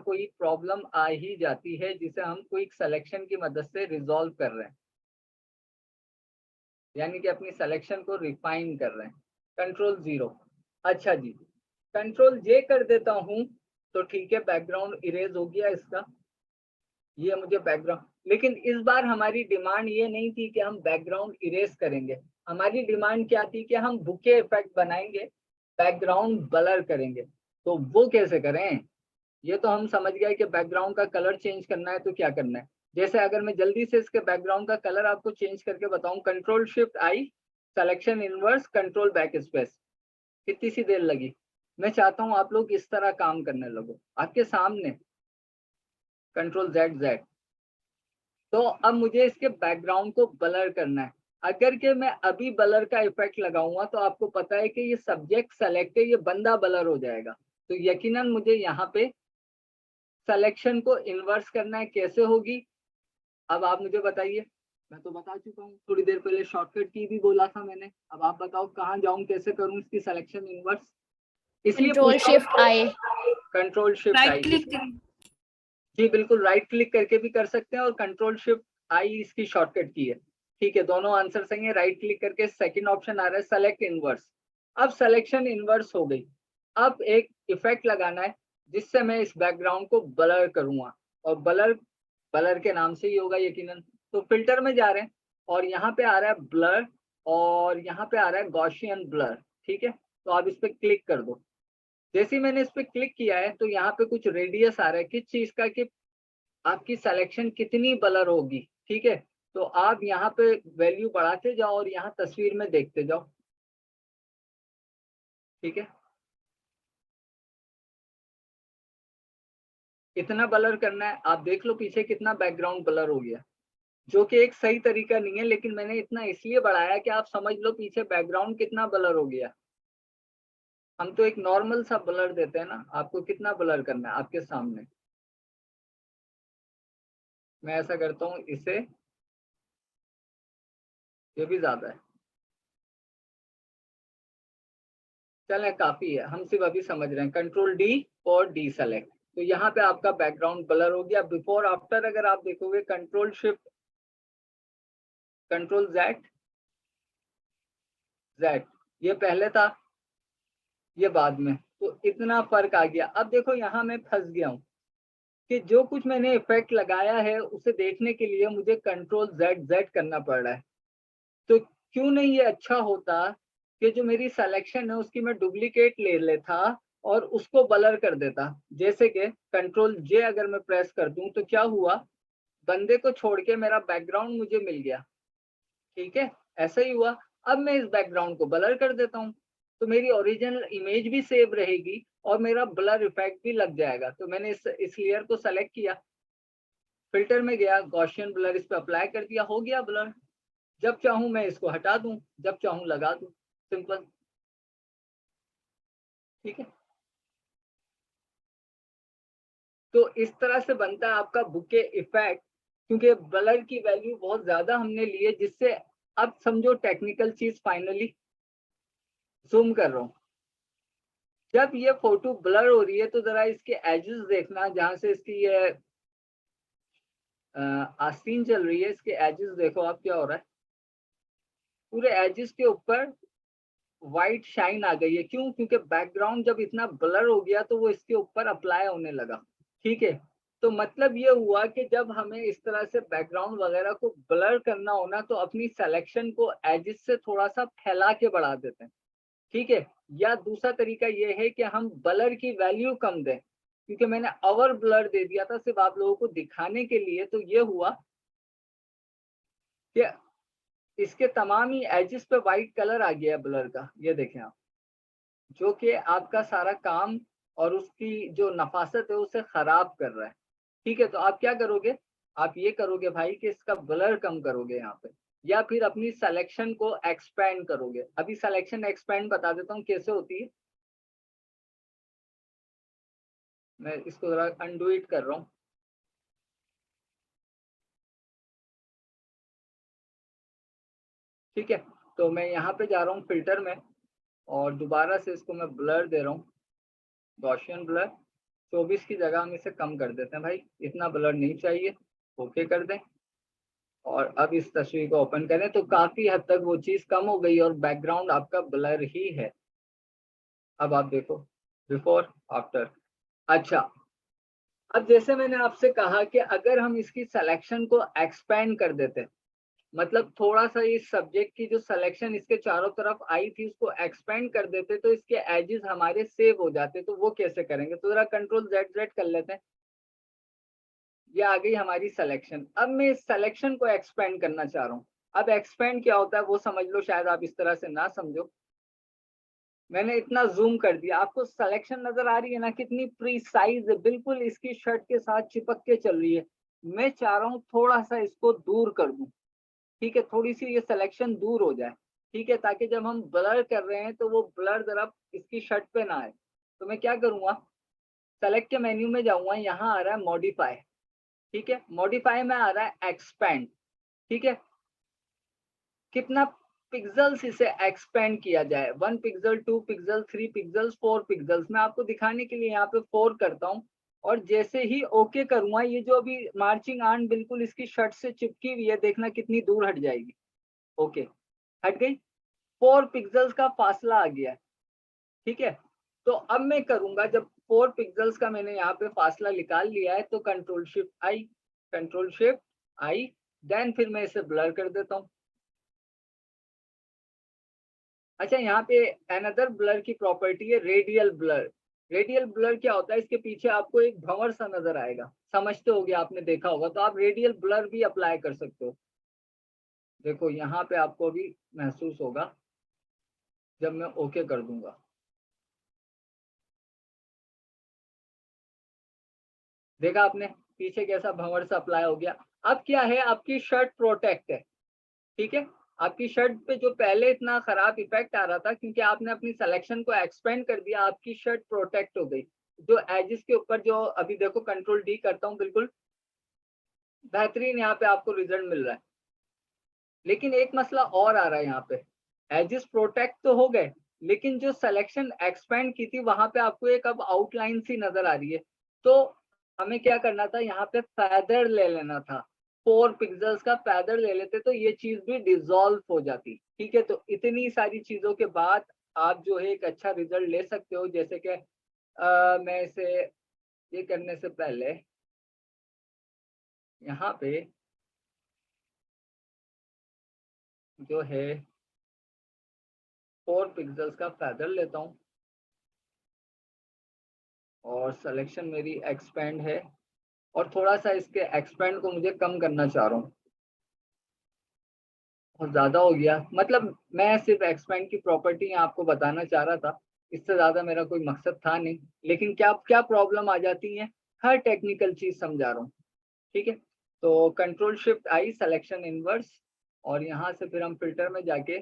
कोई प्रॉब्लम आ ही जाती है, जिसे हम क्विक सिलेक्शन की मदद से रिजॉल्व कर रहे हैं, यानी कि अपनी सिलेक्शन को रिफाइन कर रहे हैं। कंट्रोल 0, अच्छा जी, कंट्रोल J कर देता हूं तो ठीक है, बैकग्राउंड इरेज हो गया इसका, ये मुझे बैकग्राउंड। लेकिन इस बार हमारी डिमांड ये नहीं थी कि हम बैकग्राउंड इरेज करेंगे, हमारी डिमांड क्या थी कि हम बुके इफेक्ट बनाएंगे, बैकग्राउंड ब्लर करेंगे। तो वो कैसे करें, ये तो हम समझ गए कि बैकग्राउंड का कलर चेंज करना है तो क्या करना है। जैसे अगर मैं जल्दी से इसके बैकग्राउंड का कलर आपको चेंज करके बताऊं, control shift I, selection inverse, control backspace, कितनी सी देर लगी। मैं चाहता हूं आप लोग इस तरह काम करने लगो, आपके सामने कंट्रोल Z। तो अब मुझे इसके बैकग्राउंड को ब्लर करना है। अगर के मैं अभी ब्लर का इफेक्ट लगाऊंगा तो आपको पता है कि ये सब्जेक्ट सेलेक्ट है, ये बंदा ब्लर हो जाएगा। तो यकीनन मुझे यहाँ पे सिलेक्शन को इन्वर्स करना है, कैसे होगी अब आप मुझे बताइए। मैं तो बता चुका हूँ थोड़ी देर पहले, शॉर्टकट की भी बोला था मैंने। अब आप बताओ कहाँ जाऊं, कैसे करूं इसकी सिलेक्शन इन्वर्स, इसलिए कंट्रोल शिफ्ट आई, कंट्रोल शिफ्ट आई, राइट क्लिक जी बिल्कुल, राइट क्लिक करके भी कर सकते हैं और कंट्रोल शिफ्ट आई इसकी शॉर्टकट की है। ठीक है, दोनों आंसर सही है। राइट क्लिक करके सेकंड ऑप्शन आ रहा है सेलेक्ट इनवर्स। अब सिलेक्शन इनवर्स हो गई। अब एक इफेक्ट लगाना है जिससे मैं इस बैकग्राउंड को ब्लर करूंगा, और ब्लर के नाम से ही होगा यकीनन। तो फिल्टर में जा रहे हैं और यहाँ पे आ रहा है ब्लर, और यहाँ पे आ रहा है गॉसियन ब्लर। ठीक है, तो आप इस पे क्लिक कर दो। जैसे ही मैंने इस पे क्लिक किया है तो यहाँ पे कुछ रेडियस आ रहा है किस चीज का, कि आपकी सिलेक्शन कितनी ब्लर होगी। ठीक है, तो आप यहाँ पे वैल्यू बढ़ाते जाओ और यहाँ तस्वीर में देखते जाओ। ठीक है, कितना ब्लर करना है आप देख लो, पीछे कितना बैकग्राउंड ब्लर हो गया, जो कि एक सही तरीका नहीं है, लेकिन मैंने इतना इसलिए बढ़ाया कि आप समझ लो पीछे बैकग्राउंड कितना ब्लर हो गया। हम तो एक नॉर्मल सा ब्लर देते हैं ना, आपको कितना ब्लर करना है आपके सामने। मैं ऐसा करता हूँ इसे, ये भी ज्यादा है, चलें काफी है, हम सिर्फ अभी समझ रहे हैं। कंट्रोल डी और डी सेलेक्ट, तो यहाँ पे आपका बैकग्राउंड ब्लर हो गया। बिफोर आफ्टर अगर आप देखोगे कंट्रोल शिफ्ट कंट्रोल जेड, ये पहले था ये बाद में, तो इतना फर्क आ गया। अब देखो यहाँ मैं फंस गया हूँ कि जो कुछ मैंने इफेक्ट लगाया है उसे देखने के लिए मुझे कंट्रोल जेड करना पड़ रहा है। तो क्यों नहीं ये अच्छा होता कि जो मेरी सिलेक्शन है उसकी मैं डुप्लीकेट ले लेता और उसको ब्लर कर देता। जैसे कि कंट्रोल जे अगर मैं प्रेस कर दूं तो क्या हुआ, बंदे को छोड़ के मेरा बैकग्राउंड मुझे मिल गया। ठीक है, ऐसा ही हुआ। अब मैं इस बैकग्राउंड को ब्लर कर देता हूँ तो मेरी ओरिजिनल इमेज भी सेव रहेगी और मेरा ब्लर इफेक्ट भी लग जाएगा। तो मैंने इस लेयर को सेलेक्ट किया, फिल्टर में गया, गॉसियन ब्लर इस पे अप्लाई कर दिया, हो गया ब्लर। जब चाहूं मैं इसको हटा दूं, जब चाहूं लगा दूं, सिंपल। ठीक है, तो इस तरह से बनता है आपका बुके इफेक्ट। क्योंकि ब्लर की वैल्यू बहुत ज्यादा हमने ली है, जिससे अब समझो टेक्निकल चीज फाइनली जूम कर रहा हूं। जब ये फोटो ब्लर हो रही है तो जरा इसके एजेस देखना, जहां से इसकी ये आस्तीन चल रही है, इसके एजेस देखो आप क्या हो रहा है। पूरे एजेस के ऊपर वाइट शाइन आ गई है। क्यों? क्योंकि बैकग्राउंड जब इतना ब्लर हो गया तो वो इसके ऊपर अप्लाई होने लगा। ठीक है, तो मतलब ये हुआ कि जब हमें इस तरह से बैकग्राउंड वगैरह को ब्लर करना हो ना, तो अपनी सिलेक्शन को एजेस से थोड़ा सा फैला के बढ़ा देते हैं। ठीक है, या दूसरा तरीका ये है कि हम ब्लर की वैल्यू कम दें। क्योंकि मैंने ओवर ब्लर दे दिया था सिर्फ आप लोगों को दिखाने के लिए, तो ये हुआ कि इसके तमाम ही एजेस पे वाइट कलर आ गया है ब्लर का, ये देखें आप, जो कि आपका सारा काम और उसकी जो नफासत है उसे खराब कर रहा है। ठीक है, तो आप क्या करोगे, आप ये करोगे भाई कि इसका ब्लर कम करोगे यहाँ पे, या फिर अपनी सिलेक्शन को एक्सपेंड करोगे। अभी सिलेक्शन एक्सपेंड बता देता हूँ कैसे होती है। मैं इसको जरा अनडू इट कर रहा हूँ। ठीक है, तो मैं यहाँ पे जा रहा हूँ फिल्टर में और दोबारा से इसको मैं ब्लर दे रहा हूँ, गॉसियन ब्लर 24 की जगह हम इसे कम कर देते हैं भाई, इतना ब्लर नहीं चाहिए। ओके कर दें और अब इस तस्वीर को ओपन करें तो काफी हद तक वो चीज कम हो गई और बैकग्राउंड आपका ब्लर ही है। अब आप देखो बिफोर आफ्टर। अच्छा, अब जैसे मैंने आपसे कहा कि अगर हम इसकी सिलेक्शन को एक्सपेंड कर देते, मतलब थोड़ा सा इस सब्जेक्ट की जो सिलेक्शन इसके चारों तरफ आई थी उसको एक्सपेंड कर देते तो इसके एजेस हमारे सेव हो जाते। तो वो कैसे करेंगे, तो जरा कंट्रोल जेड कर लेते हैं। ये आ गई हमारी सिलेक्शन। अब मैं इस सिलेक्शन को एक्सपेंड करना चाह रहा हूँ। अब एक्सपेंड क्या होता है वो समझ लो, शायद आप इस तरह से ना समझो। मैंने इतना जूम कर दिया, आपको सिलेक्शन नजर आ रही है ना, कितनी प्रीसाइज है, बिल्कुल इसकी शर्ट के साथ चिपक के चल रही है। मैं चाह रहा हूँ थोड़ा सा इसको दूर कर दूं। ठीक है, थोड़ी सी ये सिलेक्शन दूर हो जाए। ठीक है, ताकि जब हम ब्लर कर रहे हैं तो वो ब्लर जरा इसकी शर्ट पे ना आए। तो मैं क्या करूंगा, सेलेक्ट के मेन्यू में जाऊंगा, यहाँ आ रहा है मॉडिफाई। ठीक है, मॉडिफाई में आ रहा है एक्सपेंड। ठीक है, कितना पिक्सल्स इसे एक्सपेंड किया जाए, 1 पिक्सल, 2 पिक्सल, 3 पिक्सल्स, 4 पिक्सल्स। मैं आपको दिखाने के लिए यहाँ पे 4 करता हूँ और जैसे ही ओके करूंगा, ये जो अभी मार्चिंग आर्म बिल्कुल इसकी शर्ट से चिपकी हुई है, देखना कितनी दूर हट जाएगी। ओके, हट गई। 4 पिक्सल्स का फासला आ गया, ठीक है। तो अब मैं करूंगा, जब 4 पिक्सल्स का मैंने यहाँ पे फासला निकाल लिया है, तो कंट्रोल शिफ्ट आई, देन फिर मैं इसे ब्लर कर देता हूँ। अच्छा, यहाँ पे अनदर ब्लर की प्रॉपर्टी है रेडियल ब्लर। रेडियल ब्लर क्या होता है, इसके पीछे आपको एक भंवर सा नजर आएगा, समझते होगे, आपने देखा होगा, तो आप रेडियल ब्लर भी अप्लाई कर सकते हो। देखो यहाँ पे आपको भी महसूस होगा जब मैं ओके कर दूंगा। देखा आपने पीछे कैसा भंवर सा अप्लाई हो गया। अब क्या है, आपकी शर्ट प्रोटेक्ट है, ठीक है। आपकी शर्ट पे जो पहले इतना खराब इफेक्ट आ रहा था, क्योंकि आपने अपनी सिलेक्शन को एक्सपेंड कर दिया, आपकी शर्ट प्रोटेक्ट हो गई। जो एजेस के ऊपर जो अभी देखो कंट्रोल डी करता हूँ, बिल्कुल बेहतरीन यहाँ पे आपको रिजल्ट मिल रहा है। लेकिन एक मसला और आ रहा है यहाँ पे, एजेस प्रोटेक्ट तो हो गए, लेकिन जो सिलेक्शन एक्सपेंड की थी वहां पे आपको एक अब आउटलाइन सी नजर आ रही है। तो हमें क्या करना था, यहाँ पे फैदर ले लेना था, 4 पिक्सल्स का फैदर ले लेते तो ये चीज भी डिसॉल्व हो जाती, ठीक है। तो इतनी सारी चीजों के बाद आप जो है एक अच्छा रिजल्ट ले सकते हो। जैसे कि मैं इसे ये करने से पहले यहाँ पे जो है 4 पिक्सल्स का फैदर लेता हूँ, और सिलेक्शन मेरी एक्सपेंड है, और थोड़ा सा इसके एक्सपेंड को मुझे कम करना चाह रहा हूँ, बहुत ज्यादा हो गया। मतलब मैं सिर्फ एक्सपेंड की प्रॉपर्टी आपको बताना चाह रहा था, इससे ज्यादा मेरा कोई मकसद था नहीं। लेकिन क्या क्या प्रॉब्लम आ जाती है, हर टेक्निकल चीज समझा रहा हूँ, ठीक है। तो control shift I, selection inverse, और यहाँ से फिर हम फिल्टर में जाके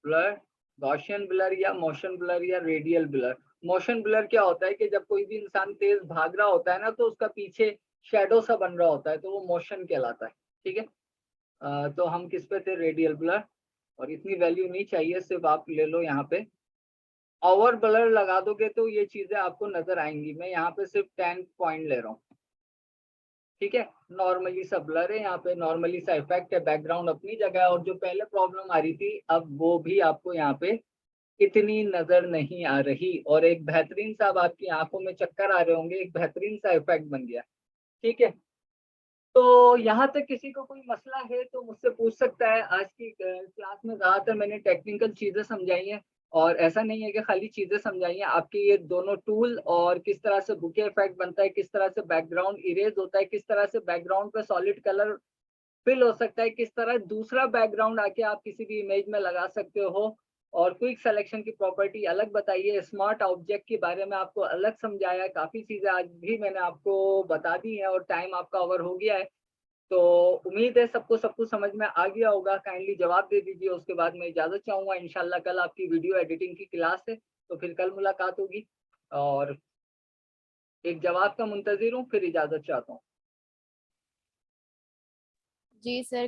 ब्लर, गॉसियन ब्लर या मोशन ब्लर या रेडियल ब्लर। मोशन ब्लर क्या होता है कि जब कोई भी इंसान तेज भाग रहा होता है ना, तो उसका पीछे शेडो सा बन रहा होता है, तो वो मोशन कहलाता है, ठीक है। तो हम किस पे थे, रेडियल ब्लर, और इतनी वैल्यू नहीं चाहिए, सिर्फ आप ले लो यहाँ पे। ओवर ब्लर लगा दोगे तो ये चीजें आपको नजर आएंगी। मैं यहाँ पे सिर्फ 10 पॉइंट ले रहा हूँ, ठीक है। नॉर्मली सा ब्लर है यहाँ पे, नॉर्मली सा इफेक्ट है, बैकग्राउंड अपनी जगह है, और जो पहले प्रॉब्लम आ रही थी अब वो भी आपको यहाँ पे इतनी नजर नहीं आ रही, और एक बेहतरीन सा, अब आपकी आंखों में चक्कर आ रहे होंगे, एक बेहतरीन सा इफेक्ट बन गया, ठीक है। तो यहाँ तक किसी को कोई मसला है तो मुझसे पूछ सकता है। आज की क्लास में ज्यादातर मैंने टेक्निकल चीजें समझाई हैं, और ऐसा नहीं है कि खाली चीजें समझाई हैं, आपके ये दोनों टूल, और किस तरह से बुके इफेक्ट बनता है, किस तरह से बैकग्राउंड इरेज होता है, किस तरह से बैकग्राउंड पे सॉलिड कलर फिल हो सकता है, किस तरह दूसरा बैकग्राउंड आके आप किसी भी इमेज में लगा सकते हो, और क्विक सिलेक्शन की प्रॉपर्टी अलग बताइए, स्मार्ट ऑब्जेक्ट के बारे में आपको अलग समझाया है। काफी चीजें आज भी मैंने आपको बता दी हैं, और टाइम आपका ओवर हो गया है। तो उम्मीद है सबको सब कुछ समझ में आ गया होगा। काइंडली जवाब दे दीजिए, उसके बाद मैं इजाजत चाहूंगा। इंशाल्लाह कल आपकी वीडियो एडिटिंग की क्लास है, तो फिर कल मुलाकात होगी, और एक जवाब का मुंतजिर हूँ, फिर इजाजत चाहता हूँ। जी सर।